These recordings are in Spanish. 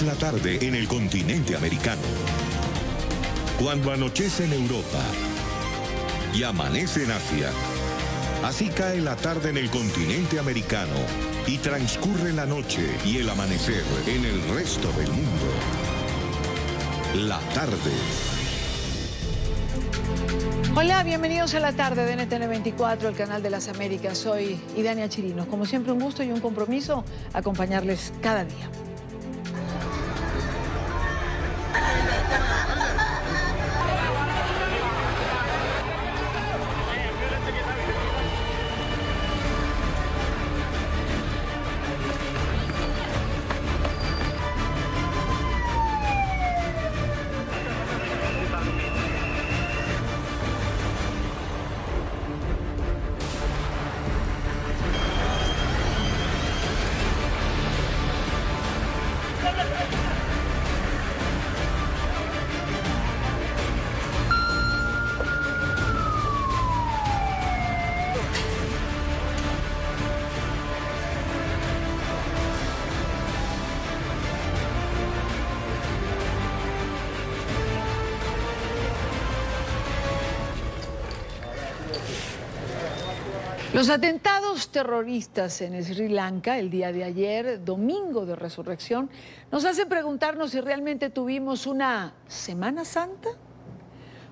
la tarde en el continente americano. Cuando anochece en Europa y amanece en Asia, así cae la tarde en el continente americano y transcurre la noche y el amanecer en el resto del mundo. La tarde. Hola, bienvenidos a la tarde de NTN 24, el canal de las Américas. Soy Idania Chirinos. Como siempre, un gusto y un compromiso acompañarles cada día. Los atentados terroristas en Sri Lanka el día de ayer, domingo de resurrección, nos hacen preguntarnos si realmente tuvimos una Semana Santa.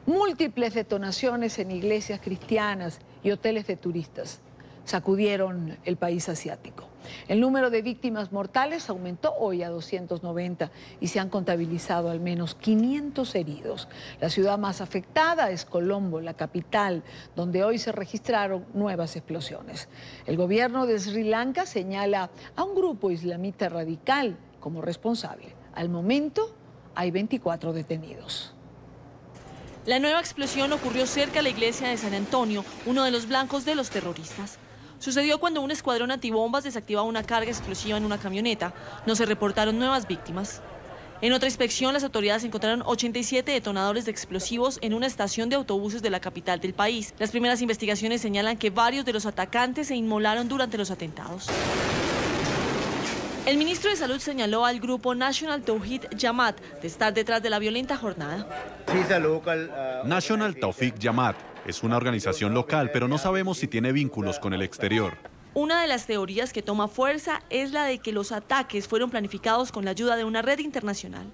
Múltiples detonaciones en iglesias cristianas y hoteles de turistas sacudieron el país asiático. El número de víctimas mortales aumentó hoy a 290 y se han contabilizado al menos 500 heridos. La ciudad más afectada es Colombo, la capital, donde hoy se registraron nuevas explosiones. El gobierno de Sri Lanka señala a un grupo islamita radical como responsable. Al momento hay 24 detenidos. La nueva explosión ocurrió cerca de la iglesia de San Antonio, uno de los blancos de los terroristas. Sucedió cuando un escuadrón antibombas desactivaba una carga explosiva en una camioneta. No se reportaron nuevas víctimas. En otra inspección, las autoridades encontraron 87 detonadores de explosivos en una estación de autobuses de la capital del país. Las primeras investigaciones señalan que varios de los atacantes se inmolaron durante los atentados. El ministro de Salud señaló al grupo National Tawhid Jamaat de estar detrás de la violenta jornada. National Tawhid Jamaat es una organización local, pero no sabemos si tiene vínculos con el exterior. Una de las teorías que toma fuerza es la de que los ataques fueron planificados con la ayuda de una red internacional.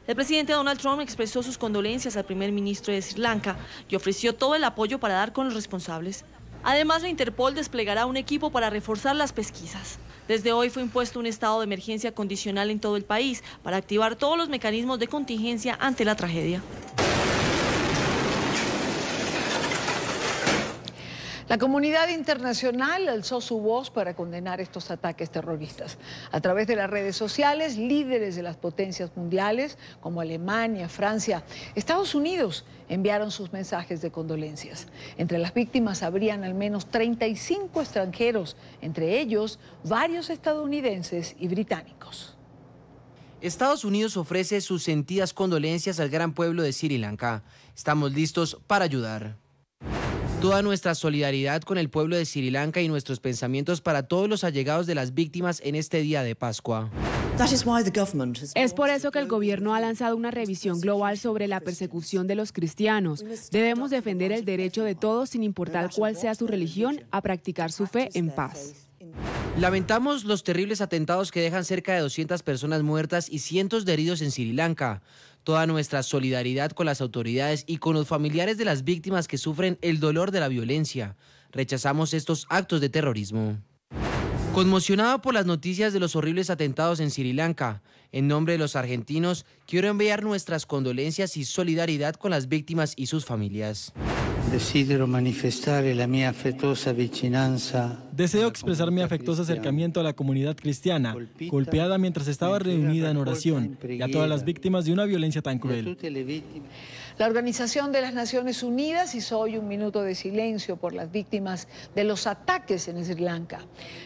El presidente Donald Trump expresó sus condolencias al primer ministro de Sri Lanka y ofreció todo el apoyo para dar con los responsables. Además, la Interpol desplegará un equipo para reforzar las pesquisas. Desde hoy fue impuesto un estado de emergencia condicional en todo el país para activar todos los mecanismos de contingencia ante la tragedia. La comunidad internacional alzó su voz para condenar estos ataques terroristas. A través de las redes sociales, líderes de las potencias mundiales, como Alemania, Francia, Estados Unidos, enviaron sus mensajes de condolencias. Entre las víctimas habrían al menos 35 extranjeros, entre ellos varios estadounidenses y británicos. Estados Unidos ofrece sus sentidas condolencias al gran pueblo de Sri Lanka. Estamos listos para ayudar. Toda nuestra solidaridad con el pueblo de Sri Lanka y nuestros pensamientos para todos los allegados de las víctimas en este día de Pascua. Es por eso que el gobierno ha lanzado una revisión global sobre la persecución de los cristianos. Debemos defender el derecho de todos, sin importar cuál sea su religión, a practicar su fe en paz. Lamentamos los terribles atentados que dejan cerca de 200 personas muertas y cientos de heridos en Sri Lanka. Toda nuestra solidaridad con las autoridades y con los familiares de las víctimas que sufren el dolor de la violencia. Rechazamos estos actos de terrorismo. Conmocionado por las noticias de los horribles atentados en Sri Lanka, en nombre de los argentinos, quiero enviar nuestras condolencias y solidaridad con las víctimas y sus familias. Deseo expresar mi afectuoso acercamiento a la comunidad cristiana, golpeada mientras estaba reunida en oración, y a todas las víctimas de una violencia tan cruel. La Organización de las Naciones Unidas hizo hoy un minuto de silencio por las víctimas de los ataques en Sri Lanka.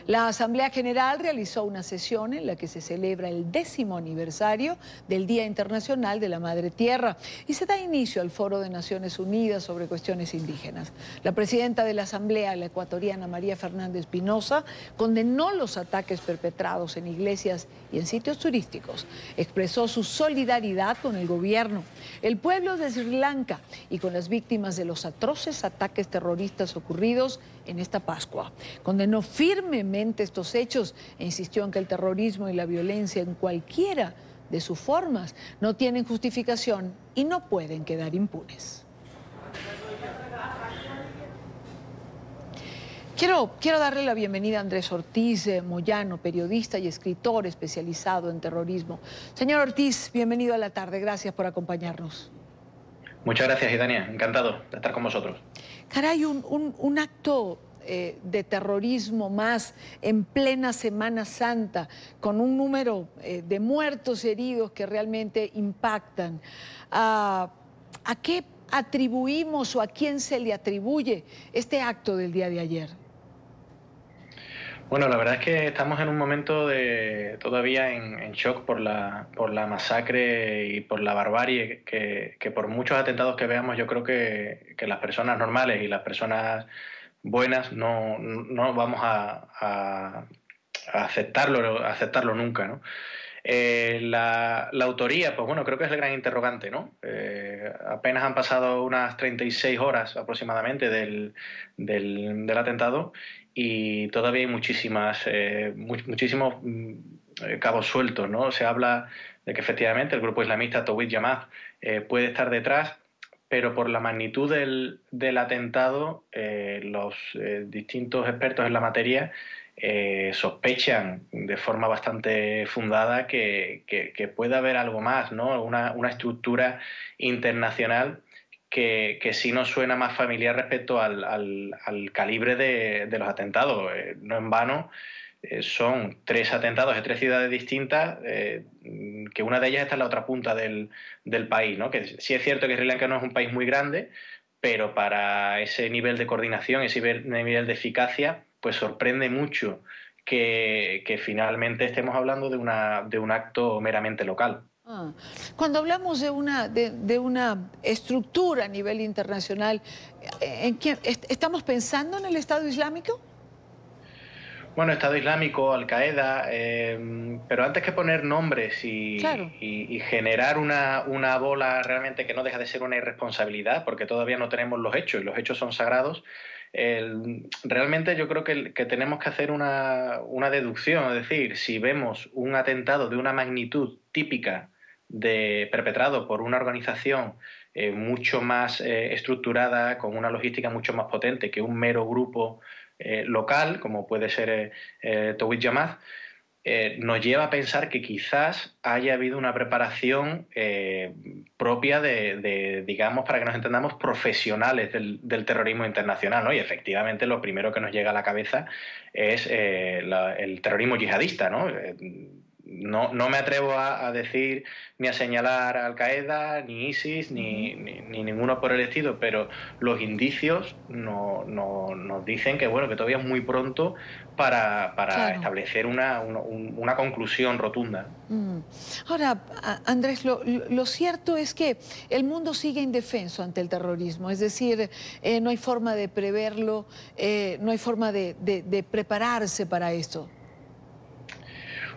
La Asamblea General realizó una sesión en la que se celebra el 10º aniversario del Día Internacional de la Madre Tierra y se da inicio al Foro de Naciones Unidas sobre cuestiones indígenas. La presidenta de la Asamblea, la ecuatoriana María Fernández Pinoza, condenó los ataques perpetrados en iglesias y en sitios turísticos. Expresó su solidaridad con el gobierno, el pueblo de Sri Lanka y con las víctimas de los atroces ataques terroristas ocurridos en esta Pascua. Condenó firmemente estos hechos e insistió en que el terrorismo y la violencia en cualquiera de sus formas no tienen justificación y no pueden quedar impunes. Quiero darle la bienvenida a Andrés Ortiz Moyano, periodista y escritor especializado en terrorismo. Señor Ortiz, bienvenido a la tarde. Gracias por acompañarnos. Muchas gracias, Idania. Encantado de estar con vosotros. Caray, un acto de terrorismo más en plena Semana Santa, con un número de muertos, heridos que realmente impactan. ¿A qué atribuimos o a quién se le atribuye este acto del día de ayer? Bueno, la verdad es que estamos en un momento todavía en shock por la masacre y por la barbarie que por muchos atentados que veamos, yo creo que las personas normales y las personas buenas no vamos a aceptarlo nunca, ¿no? La autoría, pues bueno, creo que es el gran interrogante, ¿no? Apenas han pasado unas 36 horas aproximadamente del atentado y todavía hay muchísimos cabos sueltos, ¿no? Se habla de que efectivamente el grupo islamista Tawhid Jamaat puede estar detrás, pero por la magnitud del atentado, los distintos expertos en la materia sospechan de forma bastante fundada que puede haber algo más, ¿no? Una estructura internacional que sí nos suena más familiar respecto al calibre de los atentados. No en vano, son 3 atentados de 3 ciudades distintas, que una de ellas está en la otra punta del país, ¿no? Que sí es cierto que Sri Lanka no es un país muy grande, pero para ese nivel de coordinación, ese nivel de eficacia, pues sorprende mucho que finalmente estemos hablando de un acto meramente local. Cuando hablamos de una estructura a nivel internacional, ¿estamos pensando en el Estado Islámico? Bueno, Estado Islámico, Al-Qaeda, pero antes que poner nombres y generar una bola realmente que no deja de ser una irresponsabilidad, porque todavía no tenemos los hechos y los hechos son sagrados, realmente yo creo que tenemos que hacer una deducción, es decir, si vemos un atentado de una magnitud típica perpetrado por una organización mucho más estructurada, con una logística mucho más potente que un mero grupo local, como puede ser Tawhid Jamaat, nos lleva a pensar que quizás haya habido una preparación propia digamos, para que nos entendamos, profesionales del terrorismo internacional, ¿no? Y efectivamente lo primero que nos llega a la cabeza es el terrorismo yihadista, ¿no? No me atrevo a decir ni a señalar a Al-Qaeda, ni ISIS, ni ninguno por el estilo, pero los indicios nos dicen que, bueno, que todavía es muy pronto para establecer una conclusión rotunda. Ahora, Andrés, lo cierto es que el mundo sigue indefenso ante el terrorismo, es decir, no hay forma de preverlo, no hay forma de prepararse para esto.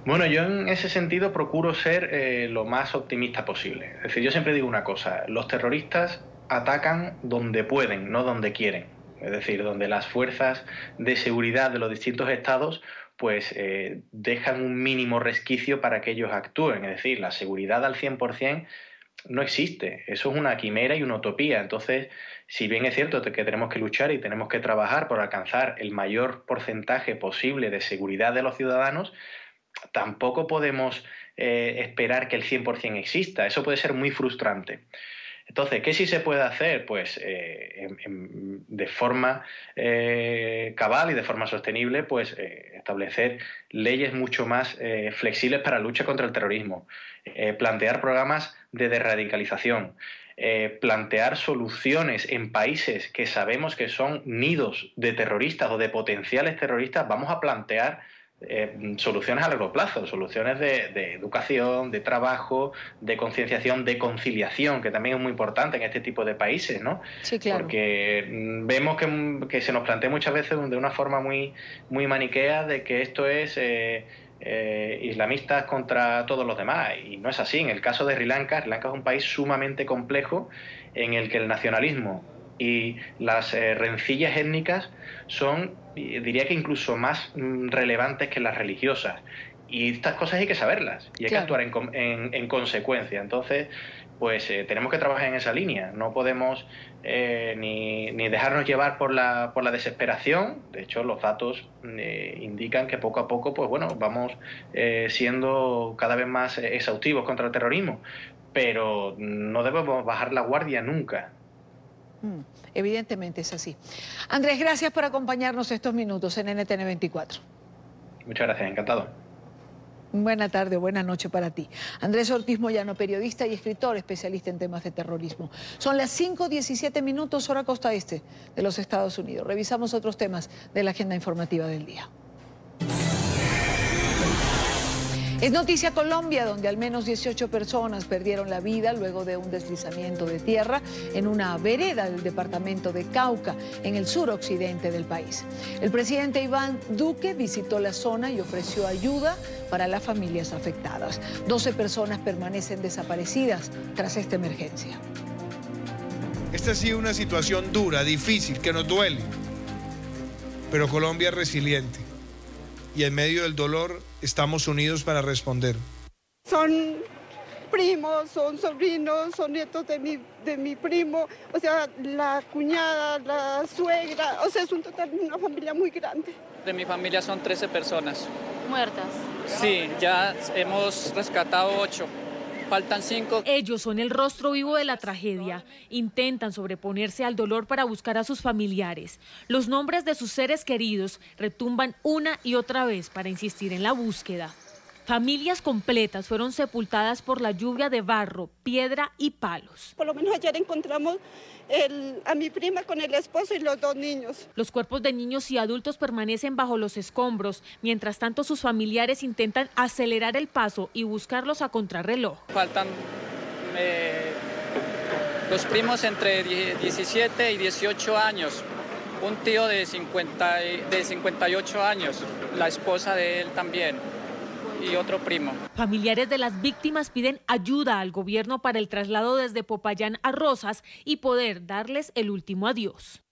Bueno, yo en ese sentido procuro ser lo más optimista posible. Es decir, yo siempre digo una cosa, los terroristas atacan donde pueden, no donde quieren. Es decir, donde las fuerzas de seguridad de los distintos estados pues dejan un mínimo resquicio para que ellos actúen. Es decir, la seguridad al 100% no existe. Eso es una quimera y una utopía. Entonces, si bien es cierto que tenemos que luchar y tenemos que trabajar por alcanzar el mayor porcentaje posible de seguridad de los ciudadanos, tampoco podemos esperar que el 100% exista. Eso puede ser muy frustrante. Entonces, ¿qué sí se puede hacer? Pues de forma cabal y de forma sostenible, pues establecer leyes mucho más flexibles para la lucha contra el terrorismo, plantear programas de desradicalización, plantear soluciones en países que sabemos que son nidos de terroristas o de potenciales terroristas, vamos a plantear soluciones a largo plazo, soluciones de educación, de trabajo, de concienciación, de conciliación, que también es muy importante en este tipo de países, ¿no? Sí, claro. Porque vemos que se nos plantea muchas veces de una forma muy maniquea de que esto es islamistas contra todos los demás, y no es así. En el caso de Sri Lanka es un país sumamente complejo en el que el nacionalismo y las rencillas étnicas son, diría que incluso más relevantes que las religiosas, y estas cosas hay que saberlas y hay que actuar en consecuencia. Entonces, pues tenemos que trabajar en esa línea. No podemos ni dejarnos llevar por la desesperación. De hecho, los datos indican que poco a poco, pues bueno, vamos siendo cada vez más exhaustivos contra el terrorismo, pero no debemos bajar la guardia nunca. Evidentemente es así. Andrés, gracias por acompañarnos estos minutos en NTN 24. Muchas gracias, encantado. Buena tarde o buena noche para ti. Andrés Ortiz Moyano, periodista y escritor, especialista en temas de terrorismo. Son las 5:17 minutos, hora costa este de los Estados Unidos. Revisamos otros temas de la agenda informativa del día. Es noticia Colombia, donde al menos 18 personas perdieron la vida luego de un deslizamiento de tierra en una vereda del departamento de Cauca, en el suroccidente del país. El presidente Iván Duque visitó la zona y ofreció ayuda para las familias afectadas. 12 personas permanecen desaparecidas tras esta emergencia. Esta ha sido una situación dura, difícil, que nos duele, pero Colombia es resiliente y en medio del dolor estamos unidos para responder. Son primos, son sobrinos, son nietos de mi primo, o sea, la cuñada, la suegra, o sea, es un total, una familia muy grande. De mi familia son 13 personas. ¿Muertas? Sí, ya hemos rescatado 8. Faltan 5. Ellos son el rostro vivo de la tragedia. Intentan sobreponerse al dolor para buscar a sus familiares. Los nombres de sus seres queridos retumban una y otra vez para insistir en la búsqueda. Familias completas fueron sepultadas por la lluvia de barro, piedra y palos. Por lo menos ayer encontramos a mi prima con el esposo y los 2 niños. Los cuerpos de niños y adultos permanecen bajo los escombros. Mientras tanto, sus familiares intentan acelerar el paso y buscarlos a contrarreloj. Faltan los primos entre 17 y 18 años. Un tío de 58 años, la esposa de él también. Y otro primo. Familiares de las víctimas piden ayuda al gobierno para el traslado desde Popayán a Rosas y poder darles el último adiós.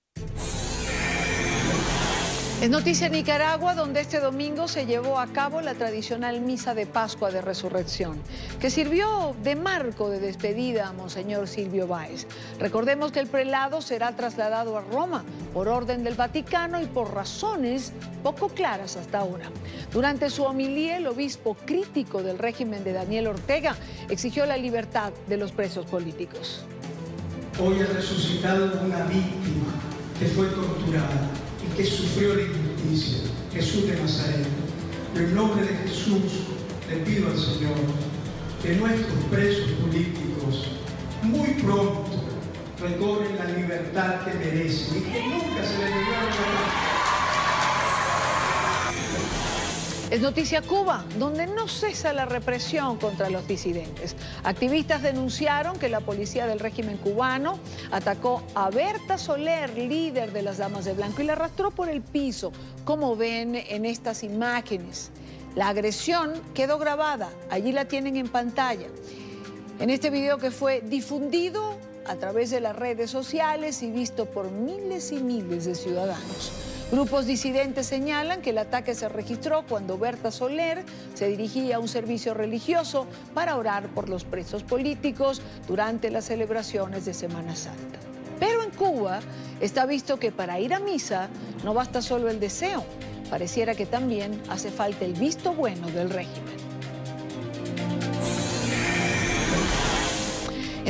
Es noticia en Nicaragua, donde este domingo se llevó a cabo la tradicional misa de Pascua de Resurrección, que sirvió de marco de despedida a Monseñor Silvio Báez. Recordemos que el prelado será trasladado a Roma por orden del Vaticano y por razones poco claras hasta ahora. Durante su homilía, el obispo, crítico del régimen de Daniel Ortega, exigió la libertad de los presos políticos. Hoy ha resucitado una víctima que fue torturada y que sufrió la injusticia, Jesús de Nazaret. En nombre de Jesús le pido al Señor que nuestros presos políticos muy pronto recobren la libertad que merecen y que nunca se les devuelva la. Es noticia Cuba, donde no cesa la represión contra los disidentes. Activistas denunciaron que la policía del régimen cubano atacó a Berta Soler, líder de las Damas de Blanco, y la arrastró por el piso, como ven en estas imágenes. La agresión quedó grabada, allí la tienen en pantalla. En este video que fue difundido a través de las redes sociales y visto por miles y miles de ciudadanos. Grupos disidentes señalan que el ataque se registró cuando Berta Soler se dirigía a un servicio religioso para orar por los presos políticos durante las celebraciones de Semana Santa. Pero en Cuba está visto que para ir a misa no basta solo el deseo, pareciera que también hace falta el visto bueno del régimen.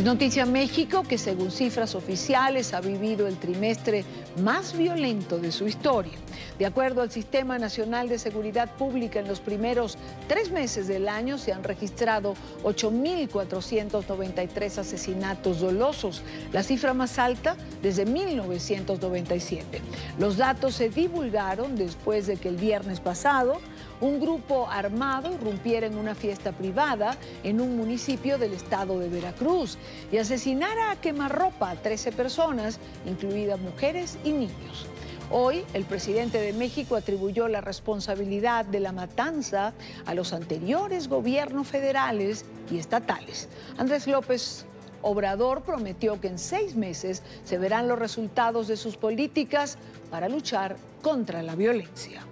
Es noticia México, que según cifras oficiales ha vivido el trimestre más violento de su historia. De acuerdo al Sistema Nacional de Seguridad Pública, en los primeros 3 meses del año se han registrado 8.493 asesinatos dolosos, la cifra más alta desde 1997. Los datos se divulgaron después de que el viernes pasado un grupo armado irrumpiera en una fiesta privada en un municipio del estado de Veracruz y asesinara a quemarropa a 13 personas, incluidas mujeres y niños. Hoy, el presidente de México atribuyó la responsabilidad de la matanza a los anteriores gobiernos federales y estatales. Andrés López Obrador prometió que en 6 meses se verán los resultados de sus políticas para luchar contra la violencia.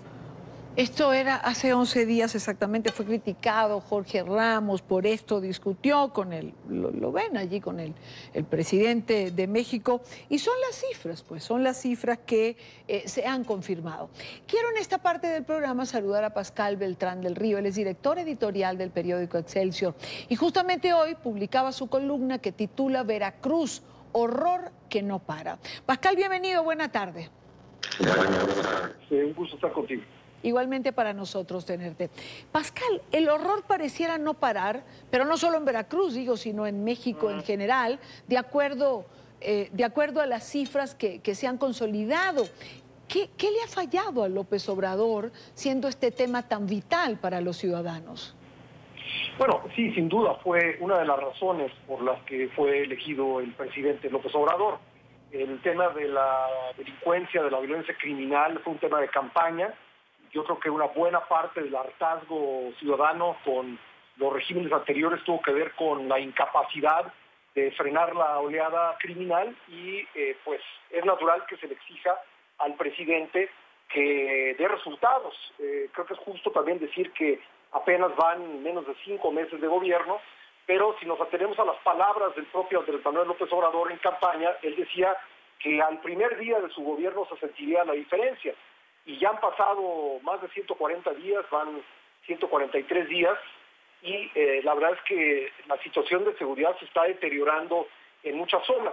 Esto era hace 11 días exactamente, fue criticado Jorge Ramos por esto, discutió con él, lo ven allí con el presidente de México, y son las cifras, pues son las cifras que se han confirmado. Quiero en esta parte del programa saludar a Pascal Beltrán del Río, él es director editorial del periódico Excelsior, y justamente hoy publicaba su columna que titula Veracruz, horror que no para. Pascal, bienvenido, buena tarde. Sí, un gusto estar contigo. Igualmente para nosotros tenerte. Pascal, el horror pareciera no parar, pero no solo en Veracruz, digo, sino en México en general, de acuerdo a las cifras que se han consolidado. ¿Qué le ha fallado a López Obrador siendo este tema tan vital para los ciudadanos? Bueno, sí, sin duda fue una de las razones por las que fue elegido el presidente López Obrador. El tema de la delincuencia, de la violencia criminal, fue un tema de campaña. Yo creo que una buena parte del hartazgo ciudadano con los regímenes anteriores tuvo que ver con la incapacidad de frenar la oleada criminal y pues es natural que se le exija al presidente que dé resultados. Creo que es justo también decir que apenas van menos de 5 meses de gobierno, pero si nos atenemos a las palabras del propio Andrés Manuel López Obrador en campaña, él decía que al primer día de su gobierno se sentiría la diferencia. Y ya han pasado más de 140 días, van 143 días, y la verdad es que la situación de seguridad se está deteriorando en muchas zonas.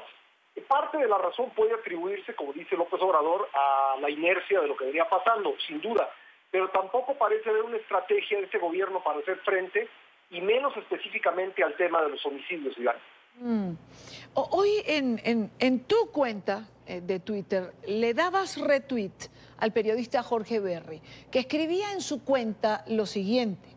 Parte de la razón puede atribuirse, como dice López Obrador, a la inercia de lo que venía pasando, sin duda, pero tampoco parece haber una estrategia de este gobierno para hacer frente, y menos específicamente al tema de los homicidios, Iván. Hoy en tu cuenta de Twitter le dabas retweet al periodista Jorge Berry, que escribía en su cuenta lo siguiente: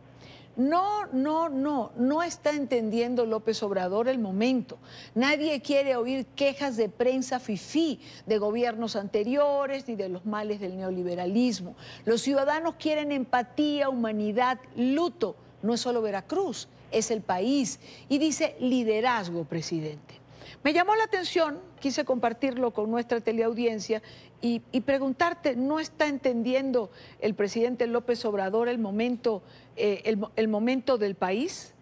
no está entendiendo López Obrador el momento. Nadie quiere oír quejas de prensa fifí de gobiernos anteriores ni de los males del neoliberalismo. Los ciudadanos quieren empatía, humanidad, luto. No es solo Veracruz, es el país. Y dice liderazgo, presidente. Me llamó la atención, quise compartirlo con nuestra teleaudiencia y preguntarte, ¿no está entendiendo el presidente López Obrador el momento del país?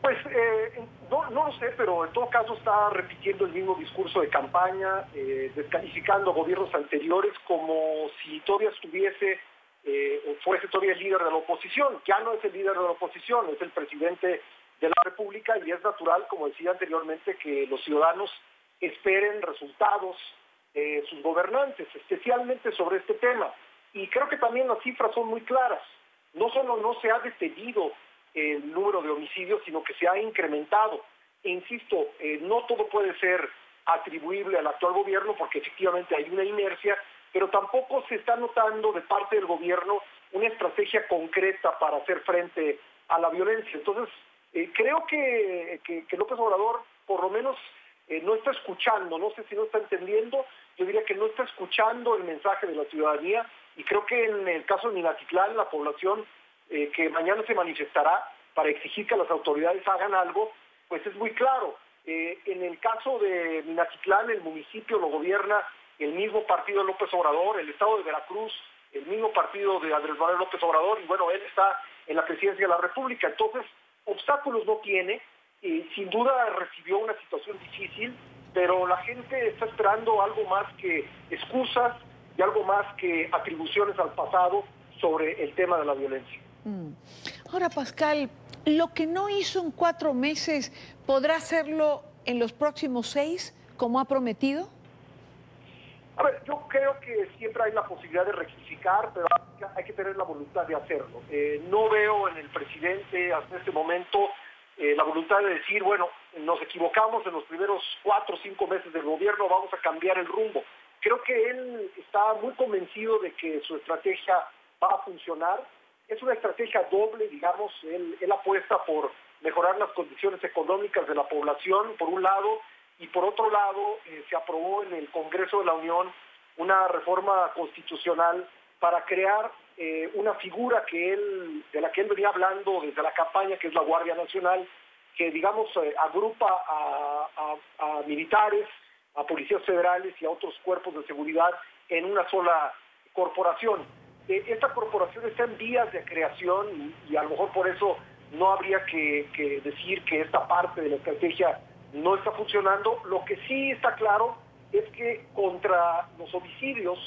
Pues no lo sé, pero en todo caso está repitiendo el mismo discurso de campaña, descalificando gobiernos anteriores como si todavía estuviese o fuese todavía el líder de la oposición. Ya no es el líder de la oposición, es el presidente de la República, y es natural, como decía anteriormente, que los ciudadanos esperen resultados de sus gobernantes, especialmente sobre este tema. Y creo que también las cifras son muy claras. No solo no se ha detenido el número de homicidios, sino que se ha incrementado. E insisto, no todo puede ser atribuible al actual gobierno, porque efectivamente hay una inercia, pero tampoco se está notando de parte del gobierno una estrategia concreta para hacer frente a la violencia. Entonces, creo que López Obrador por lo menos no está escuchando, no sé si no está entendiendo, yo diría que no está escuchando el mensaje de la ciudadanía, y creo que en el caso de Minatitlán, la población que mañana se manifestará para exigir que las autoridades hagan algo, pues es muy claro. En el caso de Minatitlán, el municipio lo gobierna el mismo partido de López Obrador, el estado de Veracruz, el mismo partido de Andrés Manuel López Obrador, y bueno, él está en la presidencia de la República. Entonces, obstáculos no tiene, sin duda recibió una situación difícil, pero la gente está esperando algo más que excusas y algo más que atribuciones al pasado sobre el tema de la violencia. Ahora, Pascal, lo que no hizo en 4 meses, ¿podrá hacerlo en los próximos 6, como ha prometido? A ver, yo creo que siempre hay la posibilidad de rectificar, pero hay que tener la voluntad de hacerlo. No veo en el presidente hasta este momento la voluntad de decir, bueno, nos equivocamos en los primeros 4 o 5 meses del gobierno, vamos a cambiar el rumbo. Creo que él está muy convencido de que su estrategia va a funcionar. Es una estrategia doble, digamos, él apuesta por mejorar las condiciones económicas de la población, por un lado, y por otro lado, se aprobó en el Congreso de la Unión una reforma constitucional para crear una figura de la que él venía hablando desde la campaña, que es la Guardia Nacional, que, digamos, agrupa a militares, a policías federales y a otros cuerpos de seguridad en una sola corporación. Esta corporación está en vías de creación y a lo mejor por eso no habría que decir que esta parte de la estrategia no está funcionando. Lo que sí está claro es que contra los homicidios,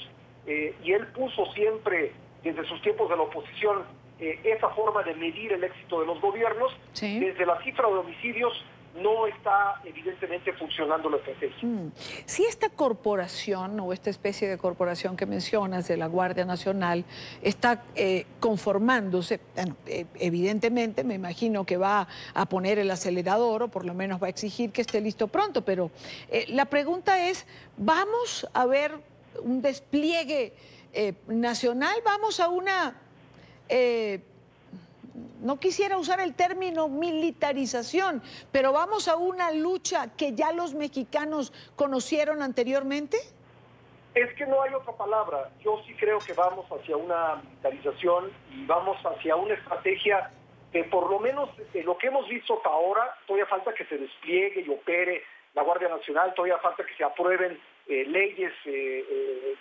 y él puso siempre desde sus tiempos de la oposición esa forma de medir el éxito de los gobiernos, sí. Desde la cifra de homicidios no está evidentemente funcionando la estrategia. Si esta corporación o esta especie de corporación que mencionas de la Guardia Nacional está conformándose, bueno, evidentemente me imagino que va a poner el acelerador o por lo menos va a exigir que esté listo pronto, pero la pregunta es, ¿vamos a ver un despliegue nacional? ¿Vamos a una... no quisiera usar el término militarización, pero vamos a una lucha que ya los mexicanos conocieron anteriormente? Es que no hay otra palabra. Yo sí creo que vamos hacia una militarización y vamos hacia una estrategia que por lo menos lo que hemos visto hasta ahora, todavía falta que se despliegue y opere la Guardia Nacional, todavía falta que se aprueben leyes,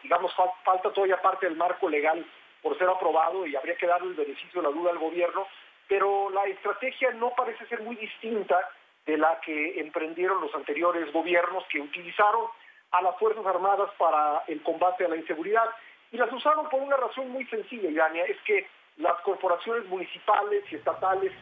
digamos, falta todavía parte del marco legal por ser aprobado y habría que darle el beneficio de la duda al gobierno, pero la estrategia no parece ser muy distinta de la que emprendieron los anteriores gobiernos, que utilizaron a las Fuerzas Armadas para el combate a la inseguridad. Y las usaron por una razón muy sencilla, Yania, es que las corporaciones municipales y estatales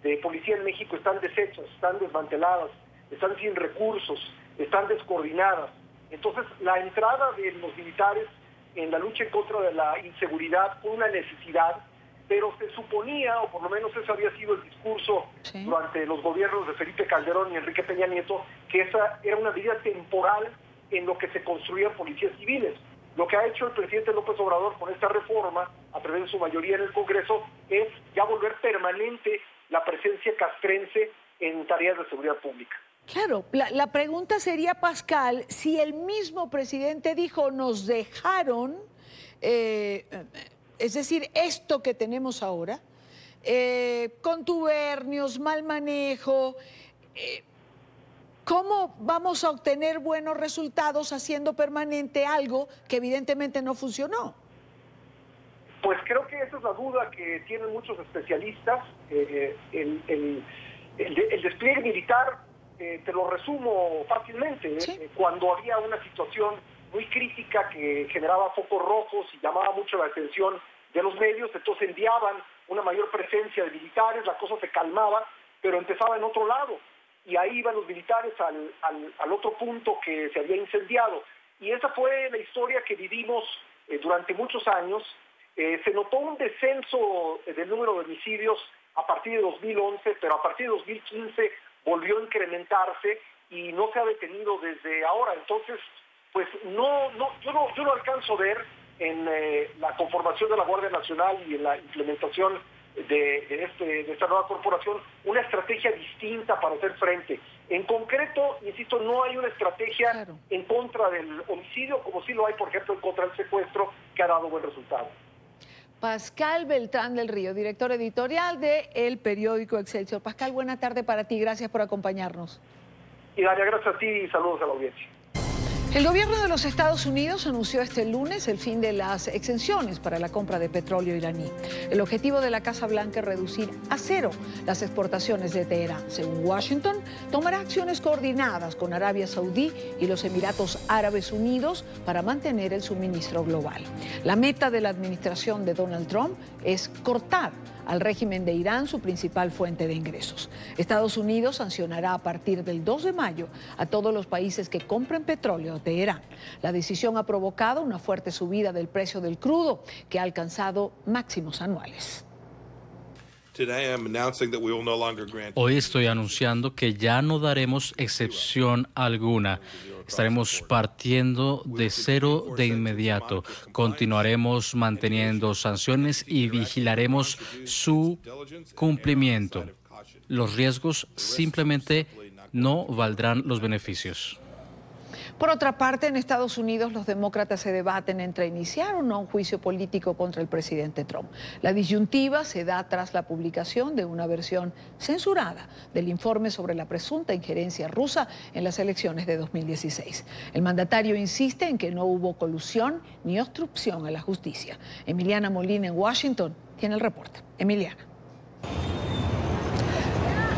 de policía en México están deshechas, están desmanteladas, están sin recursos, están descoordinadas. Entonces, la entrada de los militares en la lucha en contra de la inseguridad fue una necesidad, pero se suponía, o por lo menos ese había sido el discurso durante los gobiernos de Felipe Calderón y Enrique Peña Nieto, que esa era una medida temporal en lo que se construían policías civiles. Lo que ha hecho el presidente López Obrador con esta reforma, a través de su mayoría en el Congreso, es ya volver permanente la presencia castrense en tareas de seguridad pública. Claro, la pregunta sería, Pascal, si el mismo presidente dijo, nos dejaron, es decir, esto que tenemos ahora, contubernios, mal manejo, ¿cómo vamos a obtener buenos resultados haciendo permanente algo que evidentemente no funcionó? Pues creo que esa es la duda que tienen muchos especialistas. El despliegue militar, te lo resumo fácilmente, ¿sí? Cuando había una situación muy crítica que generaba focos rojos y llamaba mucho la atención de los medios, entonces enviaban una mayor presencia de militares, la cosa se calmaba, pero empezaba en otro lado, y ahí iban los militares al otro punto que se había incendiado. Y esa fue la historia que vivimos durante muchos años. Se notó un descenso del número de homicidios a partir de 2011, pero a partir de 2015 volvió a incrementarse y no se ha detenido desde ahora. Entonces, pues yo no alcanzo a ver en la conformación de la Guardia Nacional y en la implementación de esta nueva corporación una estrategia distinta para hacer frente. En concreto, insisto, no hay una estrategia en contra del homicidio, como sí lo hay, por ejemplo, en contra del secuestro, que ha dado buen resultado. Pascal Beltrán del Río, director editorial de El Periódico Excelsior. Pascal, buena tarde para ti, gracias por acompañarnos. Y Daria, gracias a ti y saludos a la audiencia. El gobierno de los Estados Unidos anunció este lunes el fin de las exenciones para la compra de petróleo iraní. El objetivo de la Casa Blanca es reducir a cero las exportaciones de Teherán. Según Washington, tomará acciones coordinadas con Arabia Saudí y los Emiratos Árabes Unidos para mantener el suministro global. La meta de la administración de Donald Trump es cortar al régimen de Irán su principal fuente de ingresos. Estados Unidos sancionará a partir del 2 de mayo a todos los países que compren petróleo de Irán. La decisión ha provocado una fuerte subida del precio del crudo, que ha alcanzado máximos anuales. Hoy estoy anunciando que ya no daremos excepción alguna. Estaremos partiendo de cero de inmediato. Continuaremos manteniendo sanciones y vigilaremos su cumplimiento. Los riesgos simplemente no valdrán los beneficios. Por otra parte, en Estados Unidos los demócratas se debaten entre iniciar o no un juicio político contra el presidente Trump. La disyuntiva se da tras la publicación de una versión censurada del informe sobre la presunta injerencia rusa en las elecciones de 2016. El mandatario insiste en que no hubo colusión ni obstrucción a la justicia. Emiliana Molina en Washington tiene el reporte. Emiliana.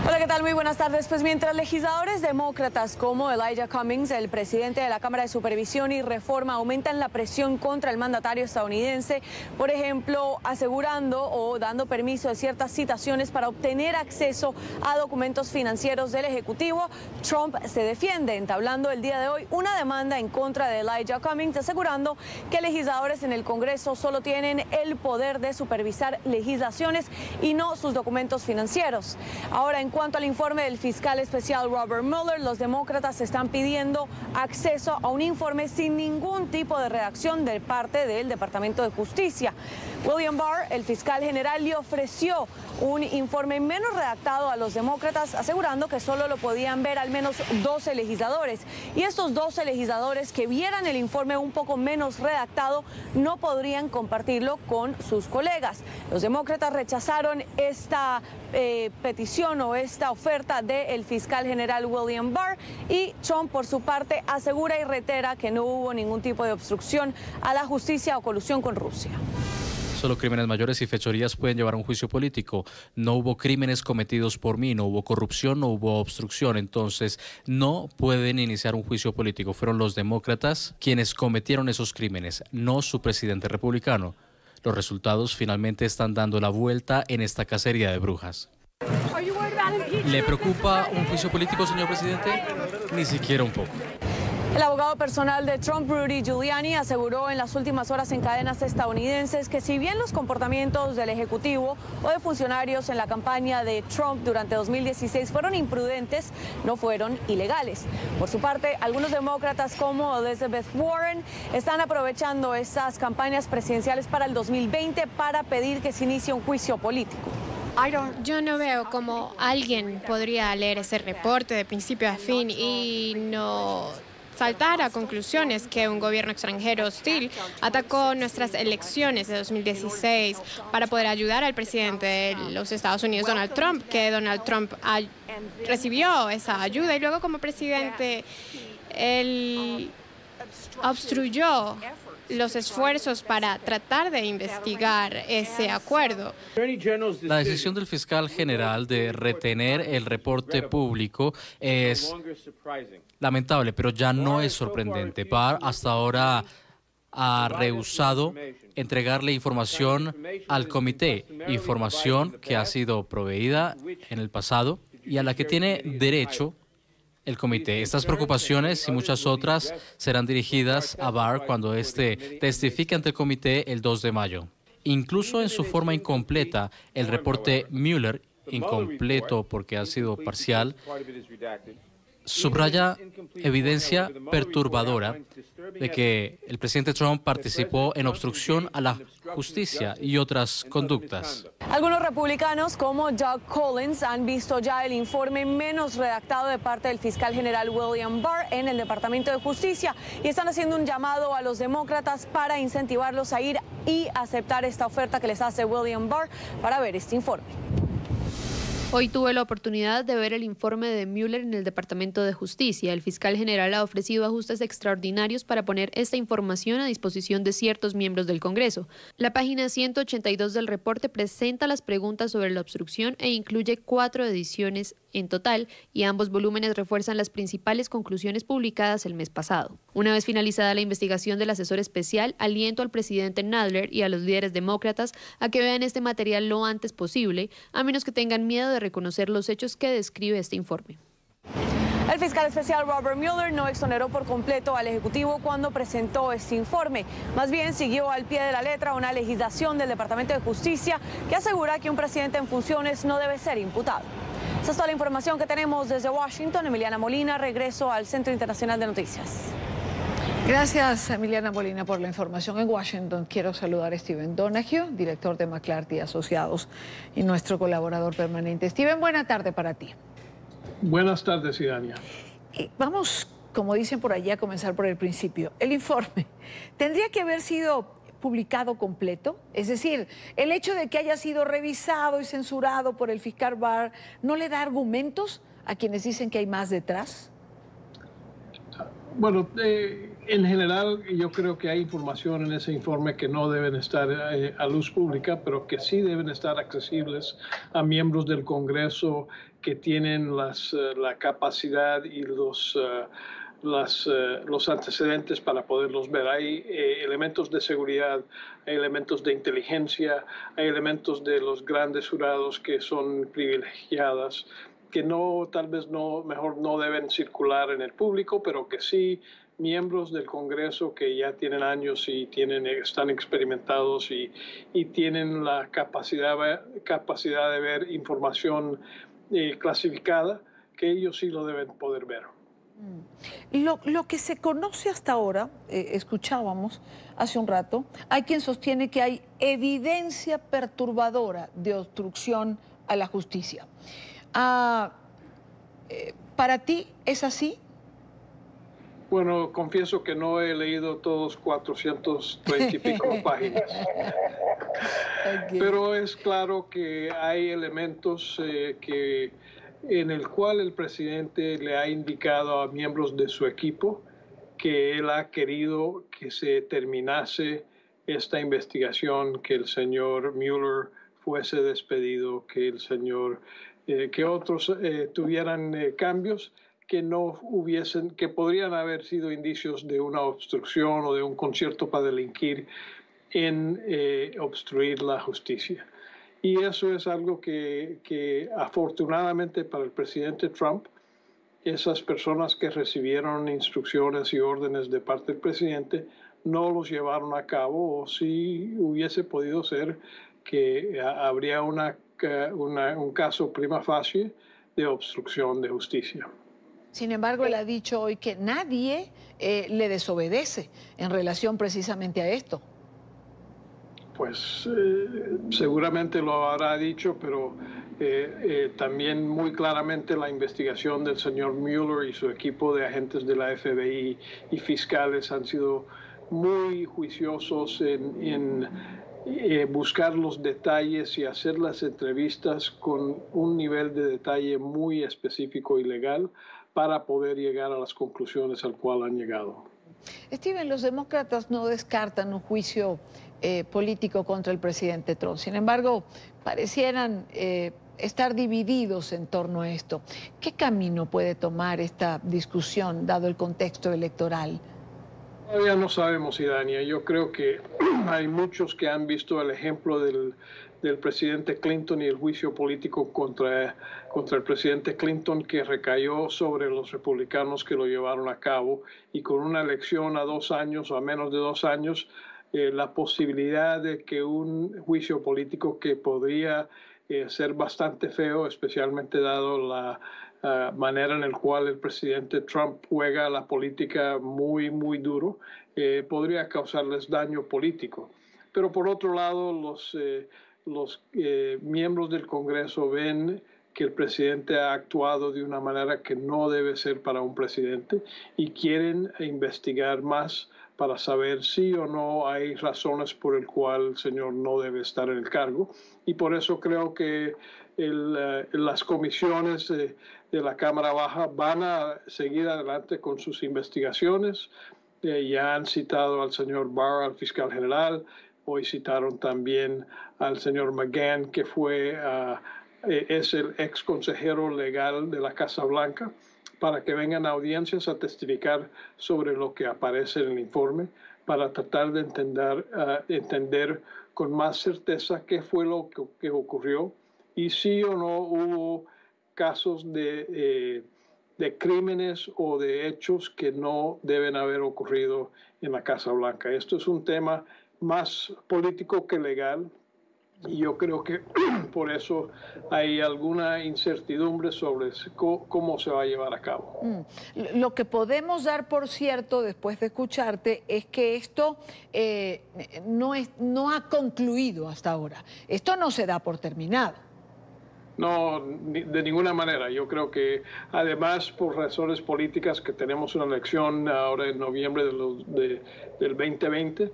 Hola, ¿qué tal? Muy buenas tardes. Pues mientras legisladores demócratas como Elijah Cummings, el presidente de la Cámara de Supervisión y Reforma, aumentan la presión contra el mandatario estadounidense, por ejemplo, asegurando o dando permiso de ciertas citaciones para obtener acceso a documentos financieros del Ejecutivo, Trump se defiende, entablando el día de hoy una demanda en contra de Elijah Cummings, asegurando que legisladores en el Congreso solo tienen el poder de supervisar legislaciones y no sus documentos financieros. Ahora, en cuanto al informe del fiscal especial Robert Mueller, los demócratas están pidiendo acceso a un informe sin ningún tipo de redacción de parte del Departamento de Justicia. William Barr, el fiscal general, le ofreció un informe menos redactado a los demócratas, asegurando que solo lo podían ver al menos 12 legisladores. Y estos 12 legisladores que vieran el informe un poco menos redactado no podrían compartirlo con sus colegas. Los demócratas rechazaron esta petición o esta oferta del fiscal general William Barr, y Trump, por su parte, asegura y reitera que no hubo ningún tipo de obstrucción a la justicia o colusión con Rusia. Solo crímenes mayores y fechorías pueden llevar a un juicio político. No hubo crímenes cometidos por mí, no hubo corrupción, no hubo obstrucción. Entonces, no pueden iniciar un juicio político. Fueron los demócratas quienes cometieron esos crímenes, no su presidente republicano. Los resultados finalmente están dando la vuelta en esta cacería de brujas. ¿Le preocupa un juicio político, señor presidente? Ni siquiera un poco. El abogado personal de Trump, Rudy Giuliani, aseguró en las últimas horas en cadenas estadounidenses que si bien los comportamientos del Ejecutivo o de funcionarios en la campaña de Trump durante 2016 fueron imprudentes, no fueron ilegales. Por su parte, algunos demócratas como Elizabeth Warren están aprovechando estas campañas presidenciales para el 2020 para pedir que se inicie un juicio político. Yo no veo cómo alguien podría leer ese reporte de principio a fin y no saltar a conclusiones que un gobierno extranjero hostil atacó nuestras elecciones de 2016 para poder ayudar al presidente de los Estados Unidos, Donald Trump, que Donald Trump recibió esa ayuda y luego como presidente él obstruyó los esfuerzos para tratar de investigar ese acuerdo. La decisión del fiscal general de retener el reporte público es lamentable, pero ya no es sorprendente. Barr hasta ahora ha rehusado entregarle información al comité, información que ha sido proveída en el pasado y a la que tiene derecho el comité. Estas preocupaciones y muchas otras serán dirigidas a Barr cuando éste testifique ante el comité el 2 de mayo. Incluso en su forma incompleta, el reporte Mueller, incompleto porque ha sido parcial, subraya evidencia perturbadora de que el presidente Trump participó en obstrucción a la justicia y otras conductas. Algunos republicanos como Doug Collins han visto ya el informe menos redactado de parte del fiscal general William Barr en el Departamento de Justicia y están haciendo un llamado a los demócratas para incentivarlos a ir y aceptar esta oferta que les hace William Barr para ver este informe. Hoy tuve la oportunidad de ver el informe de Mueller en el Departamento de Justicia. El fiscal general ha ofrecido ajustes extraordinarios para poner esta información a disposición de ciertos miembros del Congreso. La página 182 del reporte presenta las preguntas sobre la obstrucción e incluye 4 ediciones en total, y ambos volúmenes refuerzan las principales conclusiones publicadas el mes pasado. Una vez finalizada la investigación del asesor especial, aliento al presidente Nadler y a los líderes demócratas a que vean este material lo antes posible, a menos que tengan miedo de reconocer los hechos que describe este informe. El fiscal especial Robert Mueller no exoneró por completo al Ejecutivo cuando presentó este informe. Más bien siguió al pie de la letra una legislación del Departamento de Justicia que asegura que un presidente en funciones no debe ser imputado. Esa es toda la información que tenemos desde Washington. Emiliana Molina, regreso al Centro Internacional de Noticias. Gracias, Emiliana Molina, por la información en Washington. Quiero saludar a Steven Donahue, director de McClarty Asociados y nuestro colaborador permanente. Steven, buena tarde para ti. Buenas tardes, Idania. Vamos, como dicen por allá, a comenzar por el principio. El informe tendría que haber sido publicado completo, es decir, el hecho de que haya sido revisado y censurado por el fiscal Barr, ¿no le da argumentos a quienes dicen que hay más detrás? Bueno, en general yo creo que hay información en ese informe que no deben estar a luz pública, pero que sí deben estar accesibles a miembros del Congreso que tienen la capacidad y los antecedentes para poderlos ver. Hay elementos de seguridad, hay elementos de inteligencia, hay elementos de los grandes jurados que son privilegiadas, que tal vez mejor no deben circular en el público, pero que sí miembros del Congreso que ya tienen años y están experimentados y tienen la capacidad de ver información clasificada, que ellos sí lo deben poder ver. Lo que se conoce hasta ahora, escuchábamos hace un rato, hay quien sostiene que hay evidencia perturbadora de obstrucción a la justicia. ¿Para ti es así? Bueno, confieso que no he leído todos 430 y pico páginas. Okay. Pero es claro que hay elementos en el cual el presidente le ha indicado a miembros de su equipo que él ha querido que se terminase esta investigación, que el señor Mueller fuese despedido, que el señor que otros tuvieran cambios que podrían haber sido indicios de una obstrucción o de un concierto para delinquir en obstruir la justicia. Y eso es algo que afortunadamente para el presidente Trump, esas personas que recibieron instrucciones y órdenes de parte del presidente no los llevaron a cabo, o si hubiese podido ser que habría un caso prima facie de obstrucción de justicia. Sin embargo, él ha dicho hoy que nadie le desobedece en relación precisamente a esto. Pues seguramente lo habrá dicho, pero también muy claramente la investigación del señor Mueller y su equipo de agentes de la FBI y fiscales han sido muy juiciosos en buscar los detalles y hacer las entrevistas con un nivel de detalle muy específico y legal para poder llegar a las conclusiones al cual han llegado. Steven, los demócratas no descartan un juicio político contra el presidente Trump. Sin embargo, parecieran estar divididos en torno a esto. ¿Qué camino puede tomar esta discusión, dado el contexto electoral? Todavía no sabemos, Idania. Yo creo que hay muchos que han visto el ejemplo del presidente Clinton y el juicio político contra el presidente Clinton que recayó sobre los republicanos que lo llevaron a cabo, y con una elección a 2 años o a menos de 2 años, la posibilidad de que un juicio político que podría ser bastante feo, especialmente dado la manera en la cual el presidente Trump juega la política muy, muy duro, podría causarles daño político. Pero por otro lado, los miembros del Congreso ven que el presidente ha actuado de una manera que no debe ser para un presidente y quieren investigar más para saber si o no hay razones por el cual el señor no debe estar en el cargo. Y por eso creo que las comisiones de la Cámara Baja van a seguir adelante con sus investigaciones. Ya han citado al señor Barr, al fiscal general. Hoy citaron también al señor McGahn, que fue es el ex consejero legal de la Casa Blanca, para que vengan a audiencias a testificar sobre lo que aparece en el informe, para tratar de entender con más certeza qué fue lo que ocurrió y si o no hubo casos de crímenes o de hechos que no deben haber ocurrido en la Casa Blanca. Esto es un tema más político que legal y yo creo que por eso hay alguna incertidumbre sobre cómo se va a llevar a cabo. Lo que podemos dar por cierto después de escucharte es que esto no ha concluido hasta ahora. Esto no se da por terminado. No, de ninguna manera. Yo creo que además por razones políticas que tenemos una elección ahora en noviembre del 2020,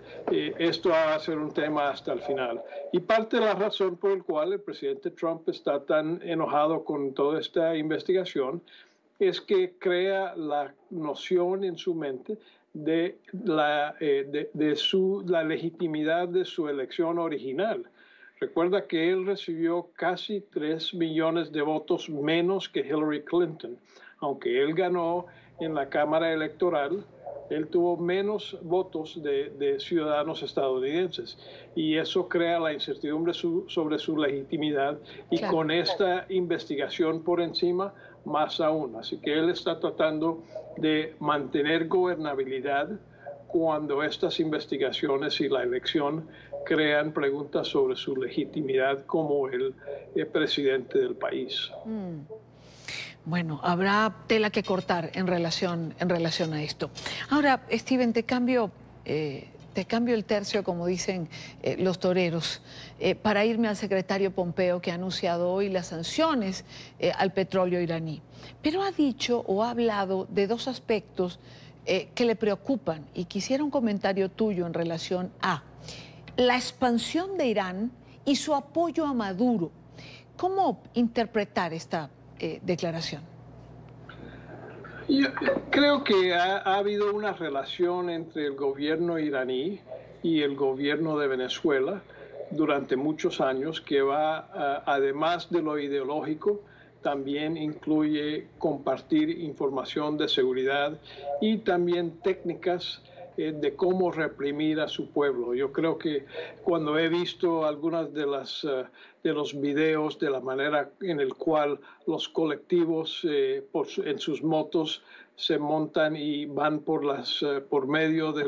esto va a ser un tema hasta el final. Y parte de la razón por la cual el presidente Trump está tan enojado con toda esta investigación es que crea la noción en su mente de la legitimidad de su elección original. Recuerda que él recibió casi 3 millones de votos menos que Hillary Clinton. Aunque él ganó en la Cámara Electoral, él tuvo menos votos de ciudadanos estadounidenses. Y eso crea la incertidumbre sobre su legitimidad. Y claro, con esta investigación por encima, más aún. Así que él está tratando de mantener gobernabilidad cuando estas investigaciones y la elección crean preguntas sobre su legitimidad como el presidente del país. Bueno, habrá tela que cortar en relación a esto. Ahora, Steven, te cambio el tercio, como dicen los toreros, para irme al secretario Pompeo, que ha anunciado hoy las sanciones al petróleo iraní. Pero ha dicho o ha hablado de dos aspectos que le preocupan, y quisiera un comentario tuyo en relación a la expansión de Irán y su apoyo a Maduro. ¿Cómo interpretar esta declaración? Yo creo que ha habido una relación entre el gobierno iraní y el gobierno de Venezuela durante muchos años que va, además de lo ideológico, también incluye compartir información de seguridad y también técnicas de cómo reprimir a su pueblo. Yo creo que cuando he visto algunas de los videos de la manera en el cual los colectivos en sus motos se montan y van por medio de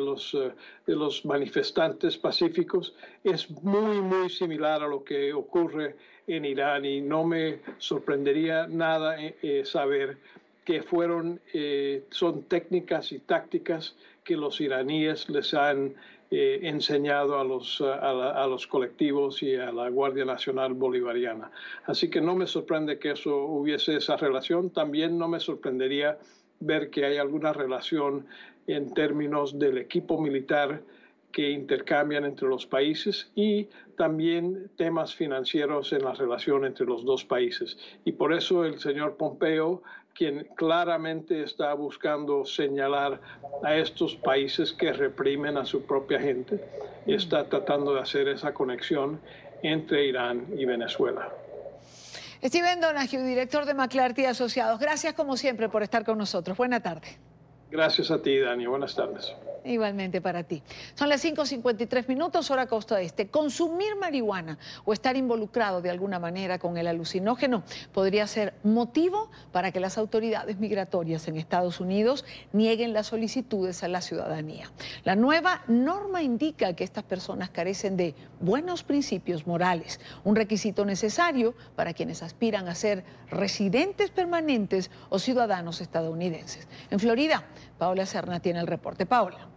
los manifestantes pacíficos, es muy similar a lo que ocurre en Irán, y no me sorprendería nada saber que son técnicas y tácticas que los iraníes les han enseñado a los colectivos y a la Guardia Nacional Bolivariana. Así que no me sorprende que hubiese esa relación. También no me sorprendería ver que hay alguna relación en términos del equipo militar que intercambian entre los países y también temas financieros en la relación entre los dos países. Y por eso el señor Pompeo, quien claramente está buscando señalar a estos países que reprimen a su propia gente, está tratando de hacer esa conexión entre Irán y Venezuela. Steven Donoghue, director de McClarty Asociados, gracias como siempre por estar con nosotros. Buena tarde. Gracias a ti, Dani. Buenas tardes. Igualmente para ti. Son las 5:53, hora costa este. Consumir marihuana o estar involucrado de alguna manera con el alucinógeno podría ser motivo para que las autoridades migratorias en Estados Unidos nieguen las solicitudes a la ciudadanía. La nueva norma indica que estas personas carecen de buenos principios morales, un requisito necesario para quienes aspiran a ser residentes permanentes o ciudadanos estadounidenses. En Florida, Paola Serna tiene el reporte. Paola.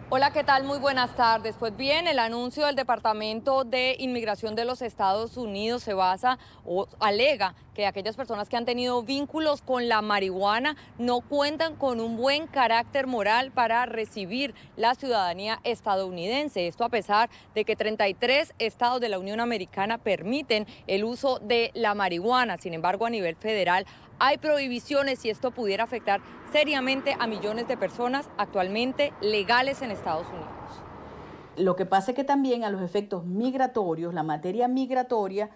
Hola, ¿qué tal? Muy buenas tardes. Pues bien, el anuncio del Departamento de Inmigración de los Estados Unidos se basa o alega que aquellas personas que han tenido vínculos con la marihuana no cuentan con un buen carácter moral para recibir la ciudadanía estadounidense. Esto a pesar de que 33 estados de la Unión Americana permiten el uso de la marihuana. Sin embargo, a nivel federal hay prohibiciones y esto pudiera afectar seriamente a millones de personas actualmente legales en Estados Unidos. Lo que pasa es que también a los efectos migratorios, la materia migratoria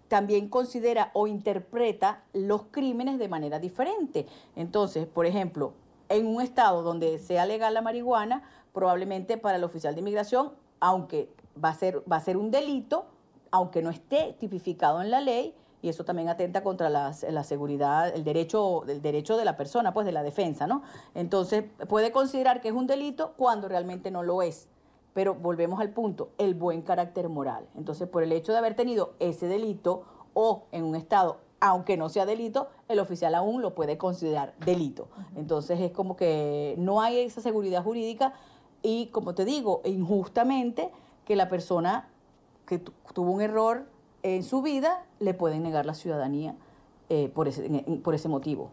también considera o interpreta los crímenes de manera diferente. Entonces, por ejemplo, en un estado donde sea legal la marihuana, probablemente para el oficial de inmigración, aunque va a ser un delito, aunque no esté tipificado en la ley, y eso también atenta contra la seguridad, el derecho de la persona, pues de la defensa, ¿no? Entonces, puede considerar que es un delito cuando realmente no lo es. Pero volvemos al punto, el buen carácter moral. Entonces, por el hecho de haber tenido ese delito o en un estado, aunque no sea delito, el oficial aún lo puede considerar delito. Entonces, es como que no hay esa seguridad jurídica y, como te digo, injustamente que la persona que tuvo un error en su vida le pueden negar la ciudadanía por ese motivo.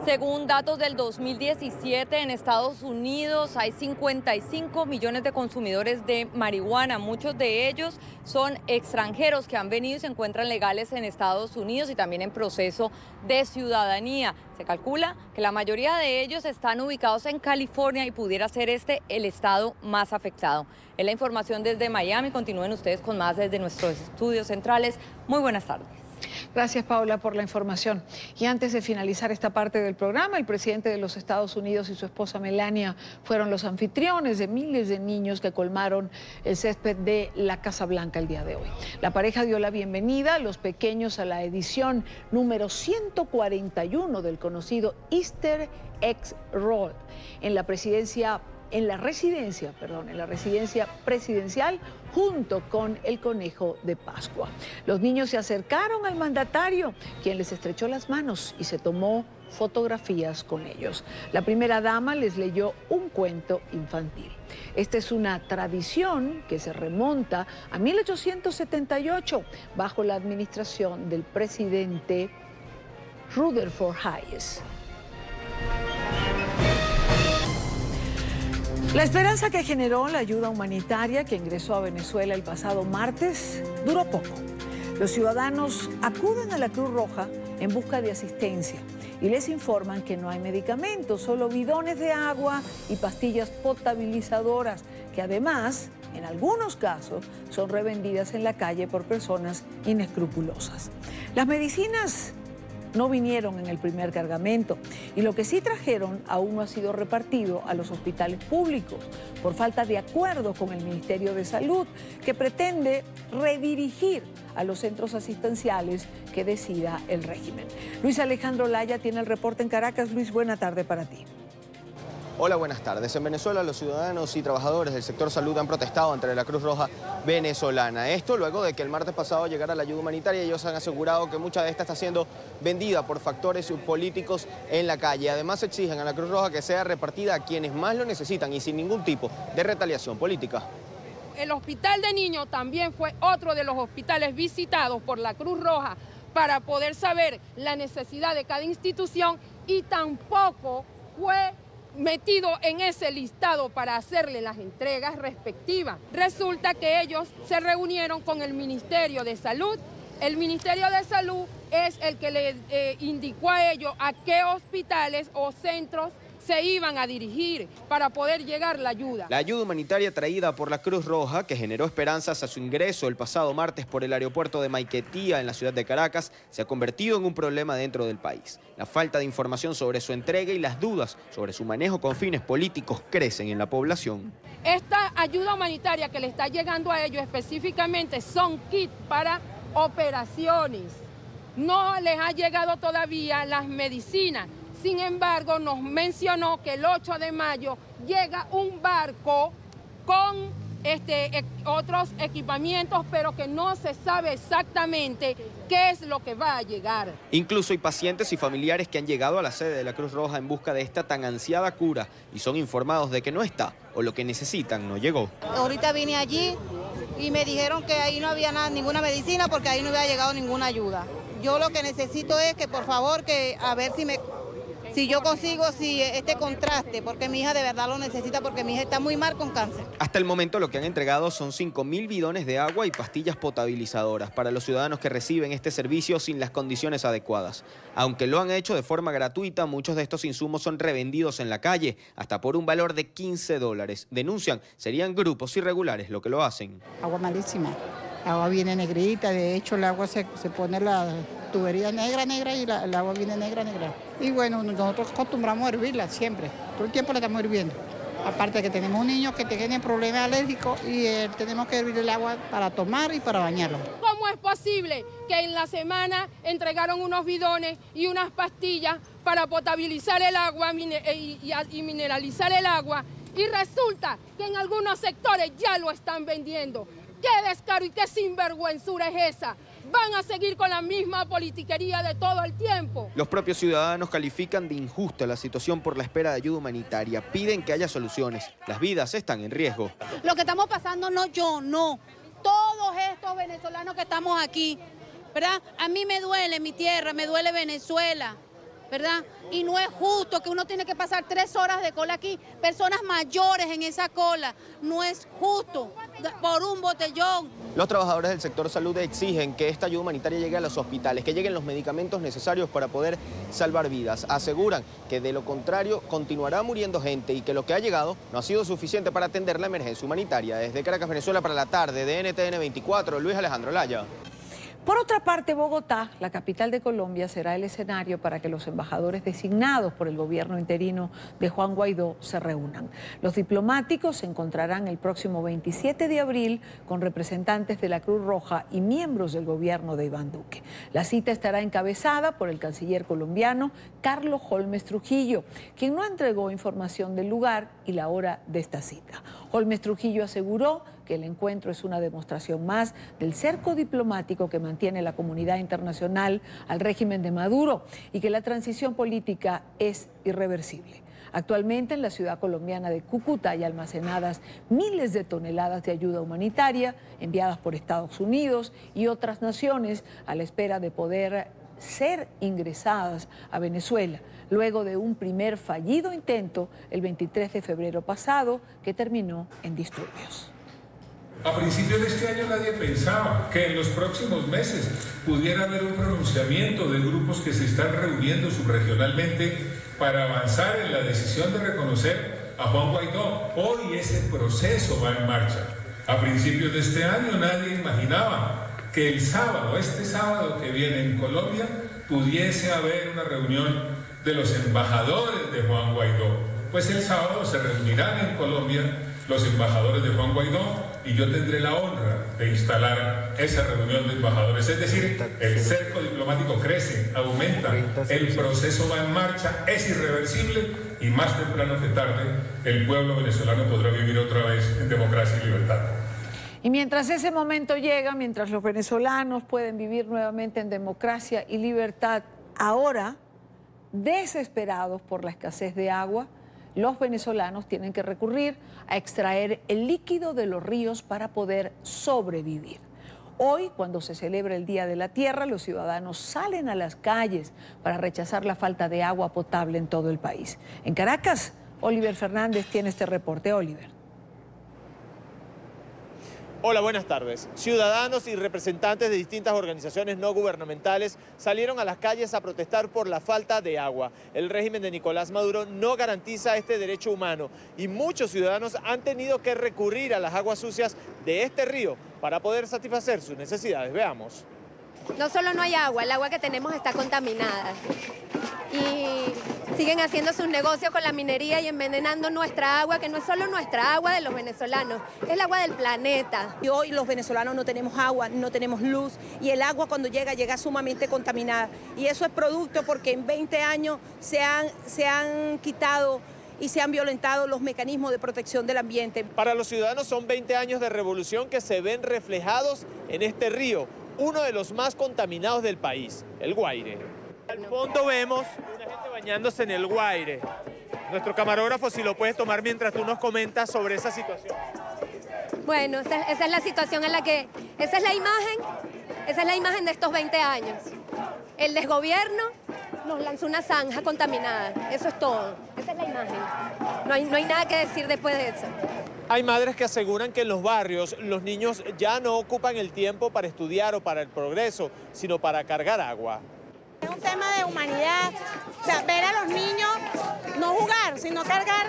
Según datos del 2017, en Estados Unidos hay 55 millones de consumidores de marihuana. Muchos de ellos son extranjeros que han venido y se encuentran legales en Estados Unidos y también en proceso de ciudadanía. Se calcula que la mayoría de ellos están ubicados en California y pudiera ser este el estado más afectado. Es la información desde Miami. Continúen ustedes con más desde nuestros estudios centrales. Muy buenas tardes. Gracias, Paula, por la información. Y antes de finalizar esta parte del programa, el presidente de los Estados Unidos y su esposa Melania fueron los anfitriones de miles de niños que colmaron el césped de la Casa Blanca el día de hoy. La pareja dio la bienvenida a los pequeños a la edición número 141 del conocido Easter Egg Roll en la residencia presidencial junto con el conejo de Pascua. Los niños se acercaron al mandatario, quien les estrechó las manos y se tomó fotografías con ellos. La primera dama les leyó un cuento infantil. Esta es una tradición que se remonta a 1878 bajo la administración del presidente Rutherford Hayes. La esperanza que generó la ayuda humanitaria que ingresó a Venezuela el pasado martes duró poco. Los ciudadanos acuden a la Cruz Roja en busca de asistencia y les informan que no hay medicamentos, solo bidones de agua y pastillas potabilizadoras, que además, en algunos casos, son revendidas en la calle por personas inescrupulosas. Las medicinas no vinieron en el primer cargamento y lo que sí trajeron aún no ha sido repartido a los hospitales públicos por falta de acuerdo con el Ministerio de Salud, que pretende redirigir a los centros asistenciales que decida el régimen. Luis Alejandro Laya tiene el reporte en Caracas. Luis, buena tarde para ti. Hola, buenas tardes. En Venezuela, los ciudadanos y trabajadores del sector salud han protestado ante la Cruz Roja venezolana. Esto luego de que el martes pasado llegara la ayuda humanitaria. Ellos han asegurado que mucha de esta está siendo vendida por factores políticos en la calle. Además, exigen a la Cruz Roja que sea repartida a quienes más lo necesitan y sin ningún tipo de retaliación política. El hospital de niños también fue otro de los hospitales visitados por la Cruz Roja para poder saber la necesidad de cada institución y tampoco fue metido en ese listado para hacerle las entregas respectivas. Resulta que ellos se reunieron con el Ministerio de Salud. El Ministerio de Salud es el que le indicó a ellos a qué hospitales o centros se iban a dirigir para poder llegar la ayuda. La ayuda humanitaria traída por la Cruz Roja, que generó esperanzas a su ingreso el pasado martes por el aeropuerto de Maiquetía en la ciudad de Caracas, se ha convertido en un problema dentro del país. La falta de información sobre su entrega y las dudas sobre su manejo con fines políticos crecen en la población. Esta ayuda humanitaria que le está llegando a ellos específicamente son kits para operaciones. No les ha llegado todavía las medicinas. Sin embargo, nos mencionó que el 8 de mayo llega un barco con otros equipamientos, pero que no se sabe exactamente qué es lo que va a llegar. Incluso hay pacientes y familiares que han llegado a la sede de la Cruz Roja en busca de esta tan ansiada cura y son informados de que no está o lo que necesitan no llegó. Ahorita vine allí y me dijeron que ahí no había ninguna medicina porque ahí no había llegado ninguna ayuda. Yo lo que necesito es que por favor que a ver si me si yo consigo este contraste, porque mi hija de verdad lo necesita, porque mi hija está muy mal con cáncer. Hasta el momento lo que han entregado son 5.000 bidones de agua y pastillas potabilizadoras para los ciudadanos que reciben este servicio sin las condiciones adecuadas. Aunque lo han hecho de forma gratuita, muchos de estos insumos son revendidos en la calle, hasta por un valor de $15. Denuncian, serían grupos irregulares lo que lo hacen. Agua malísima. El agua viene negrita, de hecho el agua se pone la tubería negra y el agua viene negra. Y bueno, nosotros acostumbramos a hervirla siempre, todo el tiempo la estamos hirviendo. Aparte de que tenemos un niño que tiene problemas alérgicos y tenemos que hervir el agua para tomar y para bañarlo. ¿Cómo es posible que en la semana entregaron unos bidones y unas pastillas para potabilizar el agua y mineralizar el agua y resulta que en algunos sectores ya lo están vendiendo? ¡Qué descaro y qué sinvergüenzura es esa! Van a seguir con la misma politiquería de todo el tiempo. Los propios ciudadanos califican de injusta la situación por la espera de ayuda humanitaria. Piden que haya soluciones. Las vidas están en riesgo. Lo que estamos pasando no yo, no. Todos estos venezolanos que estamos aquí, ¿verdad? A mí me duele mi tierra, me duele Venezuela, ¿verdad? Y no es justo que uno tiene que pasar 3 horas de cola aquí, personas mayores en esa cola. No es justo por un botellón. Los trabajadores del sector salud exigen que esta ayuda humanitaria llegue a los hospitales, que lleguen los medicamentos necesarios para poder salvar vidas. Aseguran que de lo contrario continuará muriendo gente y que lo que ha llegado no ha sido suficiente para atender la emergencia humanitaria. Desde Caracas, Venezuela, para la tarde de NTN 24, Luis Alejandro Laya. Por otra parte, Bogotá, la capital de Colombia, será el escenario para que los embajadores designados por el gobierno interino de Juan Guaidó se reúnan. Los diplomáticos se encontrarán el próximo 27 de abril con representantes de la Cruz Roja y miembros del gobierno de Iván Duque. La cita estará encabezada por el canciller colombiano Carlos Holmes Trujillo, quien no entregó información del lugar y la hora de esta cita. Holmes Trujillo aseguró que el encuentro es una demostración más del cerco diplomático que mantiene la comunidad internacional al régimen de Maduro y que la transición política es irreversible. Actualmente en la ciudad colombiana de Cúcuta hay almacenadas miles de toneladas de ayuda humanitaria enviadas por Estados Unidos y otras naciones a la espera de poder ser ingresadas a Venezuela, luego de un primer fallido intento el 23 de febrero pasado que terminó en disturbios. A principios de este año nadie pensaba que en los próximos meses pudiera haber un pronunciamiento de grupos que se están reuniendo subregionalmente para avanzar en la decisión de reconocer a Juan Guaidó. Hoy ese proceso va en marcha. A principios de este año nadie imaginaba que el sábado, este sábado que viene en Colombia, pudiese haber una reunión de los embajadores de Juan Guaidó. Pues el sábado se reunirán en Colombia los embajadores de Juan Guaidó y yo tendré la honra de instalar esa reunión de embajadores. Es decir, el cerco diplomático crece, aumenta, el proceso va en marcha, es irreversible y más temprano que tarde el pueblo venezolano podrá vivir otra vez en democracia y libertad. Y mientras ese momento llega, mientras los venezolanos pueden vivir nuevamente en democracia y libertad, ahora, desesperados por la escasez de agua, los venezolanos tienen que recurrir a extraer el líquido de los ríos para poder sobrevivir. Hoy, cuando se celebra el Día de la Tierra, los ciudadanos salen a las calles para rechazar la falta de agua potable en todo el país. En Caracas, Oliver Fernández tiene este reporte. Oliver. Hola, buenas tardes. Ciudadanos y representantes de distintas organizaciones no gubernamentales salieron a las calles a protestar por la falta de agua. El régimen de Nicolás Maduro no garantiza este derecho humano y muchos ciudadanos han tenido que recurrir a las aguas sucias de este río para poder satisfacer sus necesidades. Veamos. No solo no hay agua, el agua que tenemos está contaminada. Y siguen haciendo sus negocios con la minería y envenenando nuestra agua, que no es solo nuestra agua de los venezolanos, es el agua del planeta. Y hoy los venezolanos no tenemos agua, no tenemos luz, y el agua cuando llega sumamente contaminada. Y eso es producto porque en 20 años se han quitado y se han violentado los mecanismos de protección del ambiente. Para los ciudadanos son 20 años de revolución que se ven reflejados en este río, uno de los más contaminados del país, el Guaire. Al fondo vemos una gente bañándose en el Guaire. Nuestro camarógrafo, si lo puedes tomar mientras tú nos comentas sobre esa situación. Bueno, esa es la situación en la que... esa es la imagen de estos 20 años. El desgobierno, nos lanzó una zanja contaminada. Eso es todo. Esa es la imagen. No hay nada que decir después de eso. Hay madres que aseguran que en los barrios los niños ya no ocupan el tiempo para estudiar o para el progreso, sino para cargar agua. Es un tema de humanidad, o sea, ver a los niños no jugar, sino cargar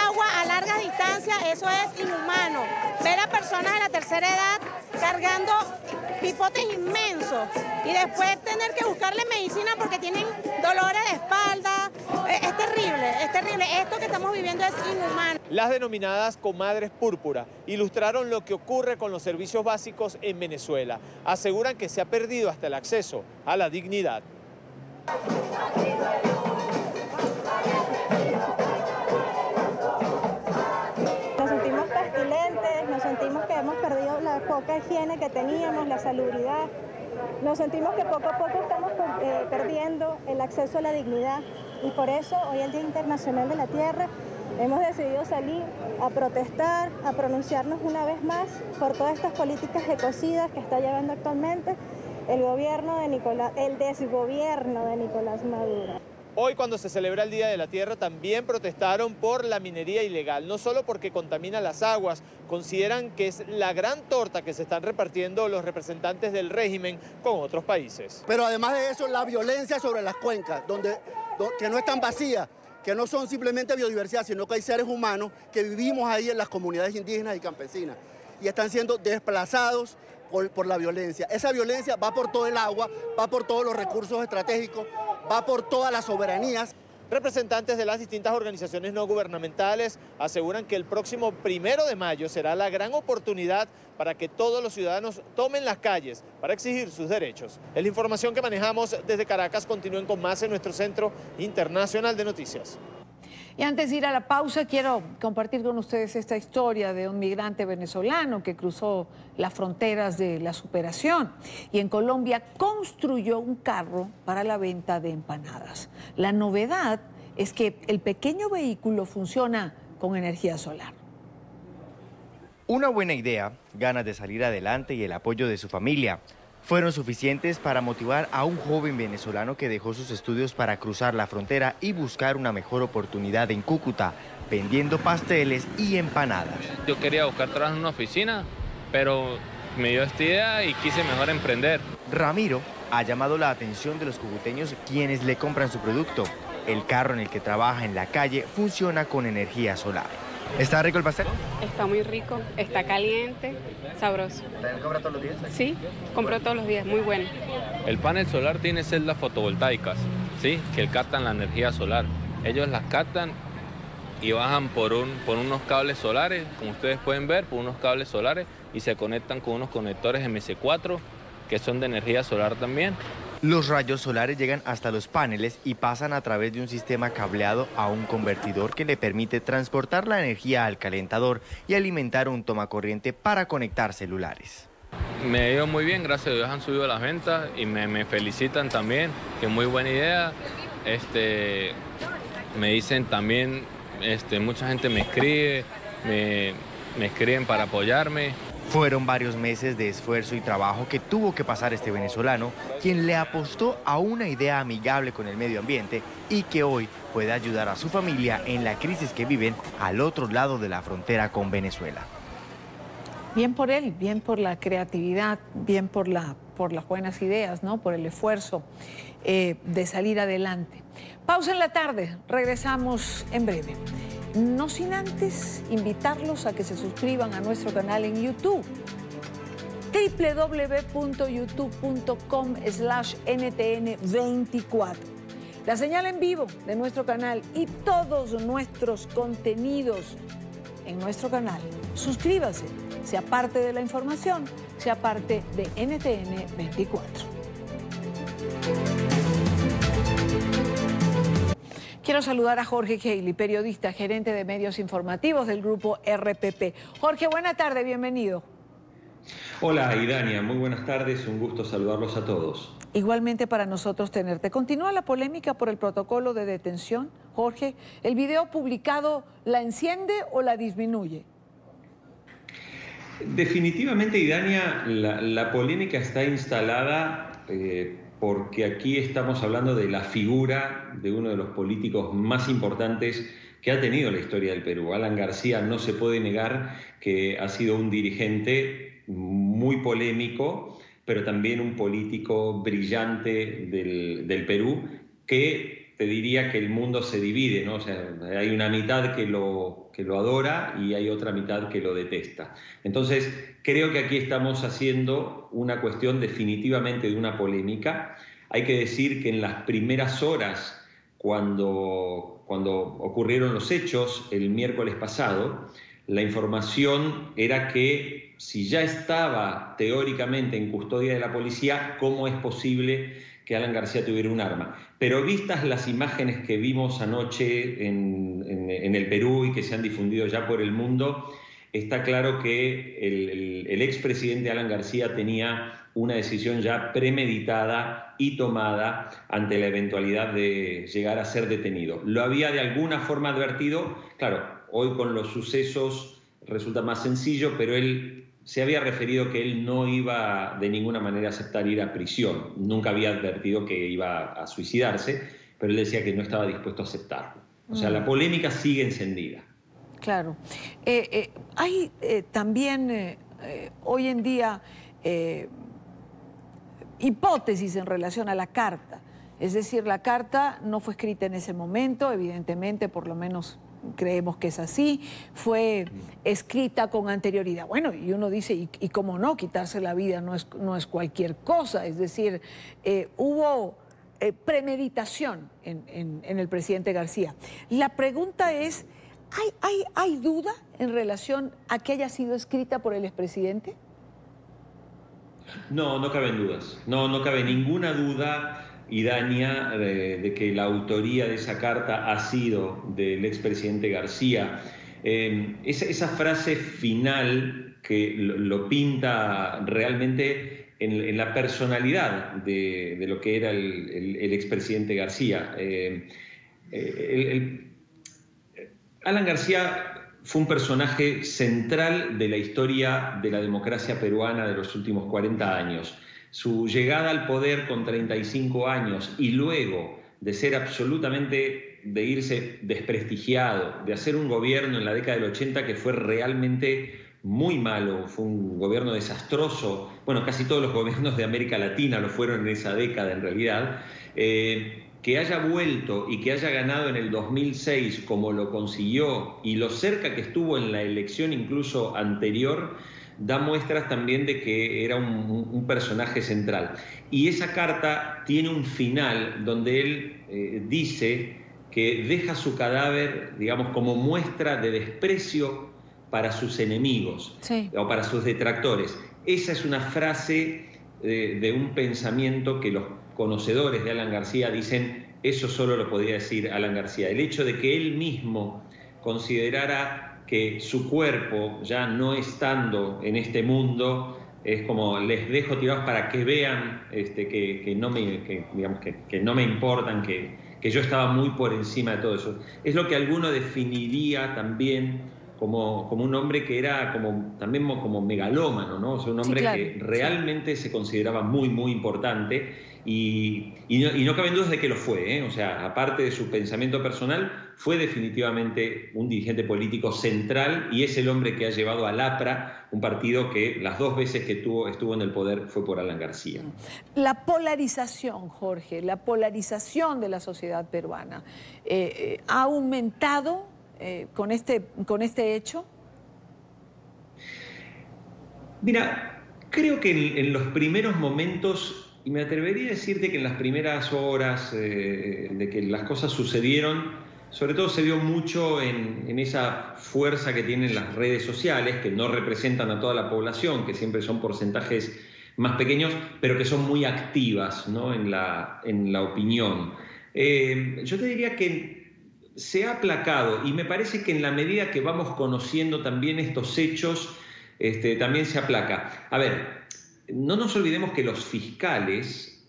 agua a largas distancias, eso es inhumano. Ver a personas de la tercera edad cargando pipotes inmensos y después tener que buscarle medicina porque tienen dolores de espalda, es terrible, es terrible. Esto que estamos viviendo es inhumano. Las denominadas comadres púrpura ilustraron lo que ocurre con los servicios básicos en Venezuela. Aseguran que se ha perdido hasta el acceso a la dignidad. Nos sentimos pestilentes, nos sentimos que hemos perdido la poca higiene que teníamos, la salubridad. Nos sentimos que poco a poco estamos perdiendo el acceso a la dignidad y por eso hoy el Día Internacional de la Tierra hemos decidido salir a protestar, a pronunciarnos una vez más por todas estas políticas ecocidas que está llevando actualmente el desgobierno de Nicolás Maduro. Hoy, cuando se celebra el Día de la Tierra, también protestaron por la minería ilegal, no solo porque contamina las aguas, consideran que es la gran torta que se están repartiendo los representantes del régimen con otros países. Pero además de eso, la violencia sobre las cuencas, que no están vacías, que no son simplemente biodiversidad, sino que hay seres humanos que vivimos ahí en las comunidades indígenas y campesinas y están siendo desplazados por la violencia. Esa violencia va por todo el agua, va por todos los recursos estratégicos, va por todas las soberanías. Representantes de las distintas organizaciones no gubernamentales aseguran que el próximo 1 de mayo será la gran oportunidad para que todos los ciudadanos tomen las calles para exigir sus derechos. Es la información que manejamos desde Caracas. Continúen con más en nuestro Centro Internacional de Noticias. Y antes de ir a la pausa, quiero compartir con ustedes esta historia de un migrante venezolano que cruzó las fronteras de la superación y en Colombia construyó un carro para la venta de empanadas. La novedad es que el pequeño vehículo funciona con energía solar. Una buena idea, ganas de salir adelante y el apoyo de su familia fueron suficientes para motivar a un joven venezolano que dejó sus estudios para cruzar la frontera y buscar una mejor oportunidad en Cúcuta, vendiendo pasteles y empanadas. Yo quería buscar trabajo en una oficina, pero me dio esta idea y quise mejor emprender. Ramiro ha llamado la atención de los cucuteños quienes le compran su producto. El carro en el que trabaja en la calle funciona con energía solar. ¿Está rico el pastel? Está muy rico, está caliente, sabroso. ¿También compra todos los días? Sí, compro todos los días, muy bueno. El panel solar tiene celdas fotovoltaicas, ¿sí? Que captan la energía solar. Ellos las captan y bajan por unos cables solares, como ustedes pueden ver, por unos cables solares y se conectan con unos conectores MC4 que son de energía solar también. Los rayos solares llegan hasta los paneles y pasan a través de un sistema cableado a un convertidor que le permite transportar la energía al calentador y alimentar un tomacorriente para conectar celulares. Me ha ido muy bien, gracias a Dios han subido las ventas y me felicitan también, que muy buena idea. Me dicen también, mucha gente me escribe, me escriben para apoyarme. Fueron varios meses de esfuerzo y trabajo que tuvo que pasar este venezolano, quien le apostó a una idea amigable con el medio ambiente y que hoy puede ayudar a su familia en la crisis que viven al otro lado de la frontera con Venezuela. Bien por él, bien por la creatividad, bien por las buenas ideas, ¿no? Por el esfuerzo de salir adelante. Pausa en la tarde, regresamos en breve. No sin antes invitarlos a que se suscriban a nuestro canal en YouTube, www.youtube.com/ntn24. La señal en vivo de nuestro canal y todos nuestros contenidos en nuestro canal. Suscríbase, sea parte de la información, sea parte de NTN24. Quiero saludar a Jorge Haley, periodista, gerente de medios informativos del grupo RPP. Jorge, buena tarde, bienvenido. Hola, Idania, muy buenas tardes, un gusto saludarlos a todos. Igualmente para nosotros tenerte. Continúa la polémica por el protocolo de detención. Jorge, ¿el video publicado la enciende o la disminuye? Definitivamente, Idania, la polémica está instalada porque aquí estamos hablando de la figura de uno de los políticos más importantes que ha tenido la historia del Perú. Alan García no se puede negar que ha sido un dirigente muy polémico, pero también un político brillante del Perú, que te diría que el mundo se divide, ¿no? O sea, hay una mitad que lo adora y hay otra mitad que lo detesta. Entonces, creo que aquí estamos haciendo una cuestión definitivamente de una polémica. Hay que decir que en las primeras horas, cuando ocurrieron los hechos el miércoles pasado, la información era que si ya estaba teóricamente en custodia de la policía, ¿cómo es posible que Alan García tuviera un arma? Pero vistas las imágenes que vimos anoche en el Perú y que se han difundido ya por el mundo, está claro que el expresidente Alan García tenía una decisión ya premeditada y tomada ante la eventualidad de llegar a ser detenido. Lo había de alguna forma advertido, claro, hoy con los sucesos resulta más sencillo, pero él se había referido que él no iba de ninguna manera a aceptar ir a prisión. Nunca había advertido que iba a suicidarse, pero él decía que no estaba dispuesto a aceptarlo. O sea, la polémica sigue encendida. Claro. Hay también hoy en día hipótesis en relación a la carta. Es decir, la carta no fue escrita en ese momento, evidentemente, por lo menos creemos que es así, fue escrita con anterioridad. Bueno, y uno dice, ¿y cómo no? Quitarse la vida no es cualquier cosa. Es decir, hubo premeditación en el presidente García. La pregunta es, ¿hay duda en relación a que haya sido escrita por el expresidente? No, no caben dudas. No cabe ninguna duda, Idania, de que la autoría de esa carta ha sido del expresidente García. Esa frase final que lo pinta realmente en la personalidad de lo que era el expresidente García. Alan García fue un personaje central de la historia de la democracia peruana de los últimos 40 años. Su llegada al poder con 35 años y luego de ser absolutamente, de irse desprestigiado, de hacer un gobierno en la década del 80 que fue realmente muy malo, fue un gobierno desastroso. Bueno, casi todos los gobiernos de América Latina lo fueron en esa década en realidad. Que haya vuelto y que haya ganado en el 2006 como lo consiguió y lo cerca que estuvo en la elección incluso anterior, da muestras también de que era un personaje central. Y esa carta tiene un final donde él dice que deja su cadáver, digamos, como muestra de desprecio para sus enemigos, sí, o para sus detractores. Esa es una frase de un pensamiento que los conocedores de Alan García dicen, eso solo lo podía decir Alan García. El hecho de que él mismo considerara que su cuerpo, ya no estando en este mundo, es como les dejo tirados para que vean que no me importan, que yo estaba muy por encima de todo eso. Es lo que alguno definiría también como un hombre que era también como megalómano, ¿no? O sea, un hombre, sí, claro, que realmente, sí, se consideraba muy, muy importante y no caben dudas de que lo fue, ¿eh? O sea, aparte de su pensamiento personal, fue definitivamente un dirigente político central y es el hombre que ha llevado al APRA, un partido que las dos veces que estuvo en el poder fue por Alan García. La polarización, Jorge, la polarización de la sociedad peruana, ¿ha aumentado con este hecho? Mira, creo que en los primeros momentos, y me atrevería a decirte que en las primeras horas de que las cosas sucedieron, sobre todo se vio mucho en esa fuerza que tienen las redes sociales, que no representan a toda la población, que siempre son porcentajes más pequeños, pero que son muy activas, ¿no? en la opinión. Yo te diría que se ha aplacado y me parece que en la medida que vamos conociendo también estos hechos, también se aplaca. A ver, no nos olvidemos que los fiscales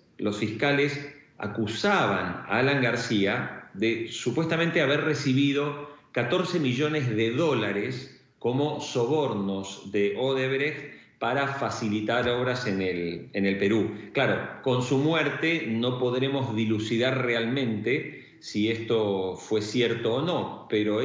acusaban a Alan García de supuestamente haber recibido 14 millones de dólares como sobornos de Odebrecht para facilitar obras en el Perú. Claro, con su muerte no podremos dilucidar realmente si esto fue cierto o no, pero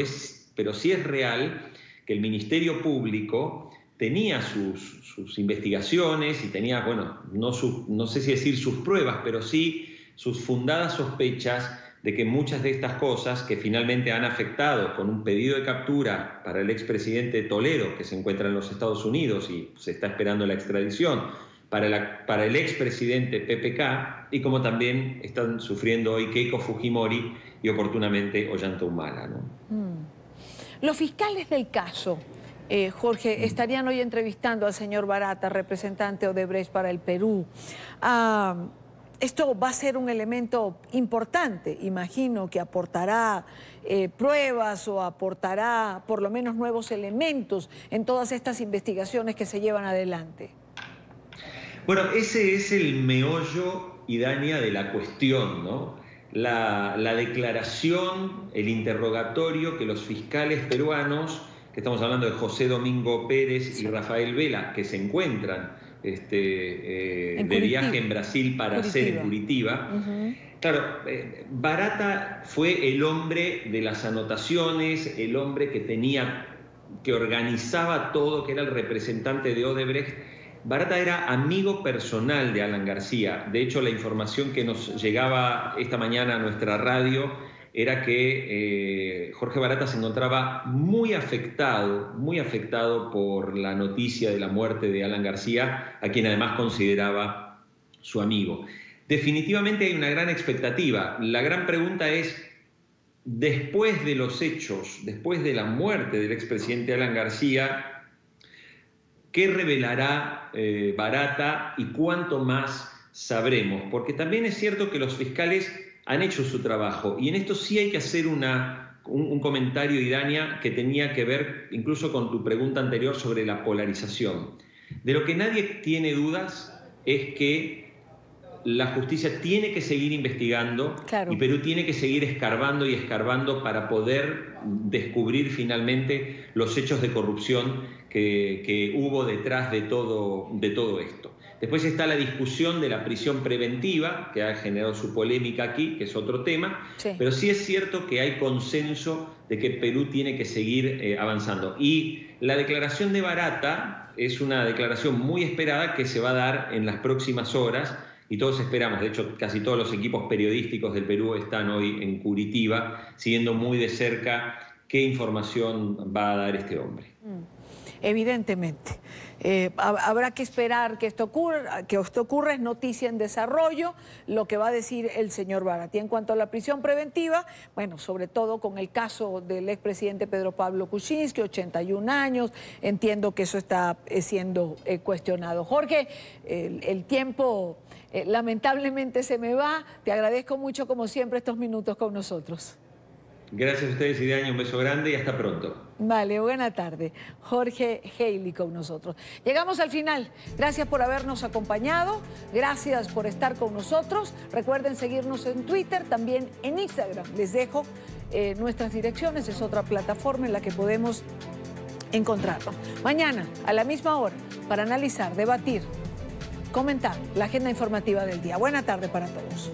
sí es real que el Ministerio Público tenía sus investigaciones y tenía, bueno, no sé si decir sus pruebas, pero sí sus fundadas sospechas de que muchas de estas cosas que finalmente han afectado con un pedido de captura para el expresidente Toledo, que se encuentra en los Estados Unidos y se está esperando la extradición, para el expresidente PPK, y como también están sufriendo hoy Keiko Fujimori y oportunamente Ollanta Humala, ¿no? Los fiscales del caso, Jorge, estarían hoy entrevistando al señor Barata, representante Odebrecht para el Perú. Esto va a ser un elemento importante, imagino que aportará pruebas o aportará por lo menos nuevos elementos en todas estas investigaciones que se llevan adelante. Bueno, ese es el meollo, Idania, de la cuestión, ¿no? La declaración, el interrogatorio que los fiscales peruanos, que estamos hablando de José Domingo Pérez y Rafael Vela, que se encuentran de viaje en Brasil para hacer en Curitiba. Claro, Barata fue el hombre de las anotaciones, el hombre que organizaba todo, que era el representante de Odebrecht. Barata era amigo personal de Alan García. De hecho, la información que nos llegaba esta mañana a nuestra radio era que Jorge Barata se encontraba muy afectado por la noticia de la muerte de Alan García, a quien además consideraba su amigo. Definitivamente hay una gran expectativa. La gran pregunta es, después de los hechos, después de la muerte del expresidente Alan García, ¿qué revelará Barata y cuánto más sabremos? Porque también es cierto que los fiscales han hecho su trabajo y en esto sí hay que hacer un comentario, Idania, que tenía que ver incluso con tu pregunta anterior sobre la polarización. De lo que nadie tiene dudas es que la justicia tiene que seguir investigando, claro, y Perú tiene que seguir escarbando para poder descubrir finalmente los hechos de corrupción que hubo detrás de todo esto. Después está la discusión de la prisión preventiva, que ha generado su polémica aquí, que es otro tema, sí, pero sí es cierto que hay consenso de que Perú tiene que seguir avanzando. Y la declaración de Barata es una declaración muy esperada que se va a dar en las próximas horas, y todos esperamos, de hecho casi todos los equipos periodísticos del Perú están hoy en Curitiba, siguiendo muy de cerca qué información va a dar este hombre. Evidentemente. Habrá que esperar que esto ocurra, es noticia en desarrollo, lo que va a decir el señor Barata. Y en cuanto a la prisión preventiva, bueno, sobre todo con el caso del expresidente Pedro Pablo Kuczynski, 81 años, entiendo que eso está siendo cuestionado. Jorge, el tiempo lamentablemente se me va, te agradezco mucho como siempre estos minutos con nosotros. Gracias a ustedes, Idania, un beso grande y hasta pronto. Vale, buena tarde. Jorge Haley con nosotros. Llegamos al final. Gracias por habernos acompañado. Gracias por estar con nosotros. Recuerden seguirnos en Twitter, también en Instagram. Les dejo nuestras direcciones. Es otra plataforma en la que podemos encontrarnos. Mañana, a la misma hora, para analizar, debatir, comentar la agenda informativa del día. Buena tarde para todos.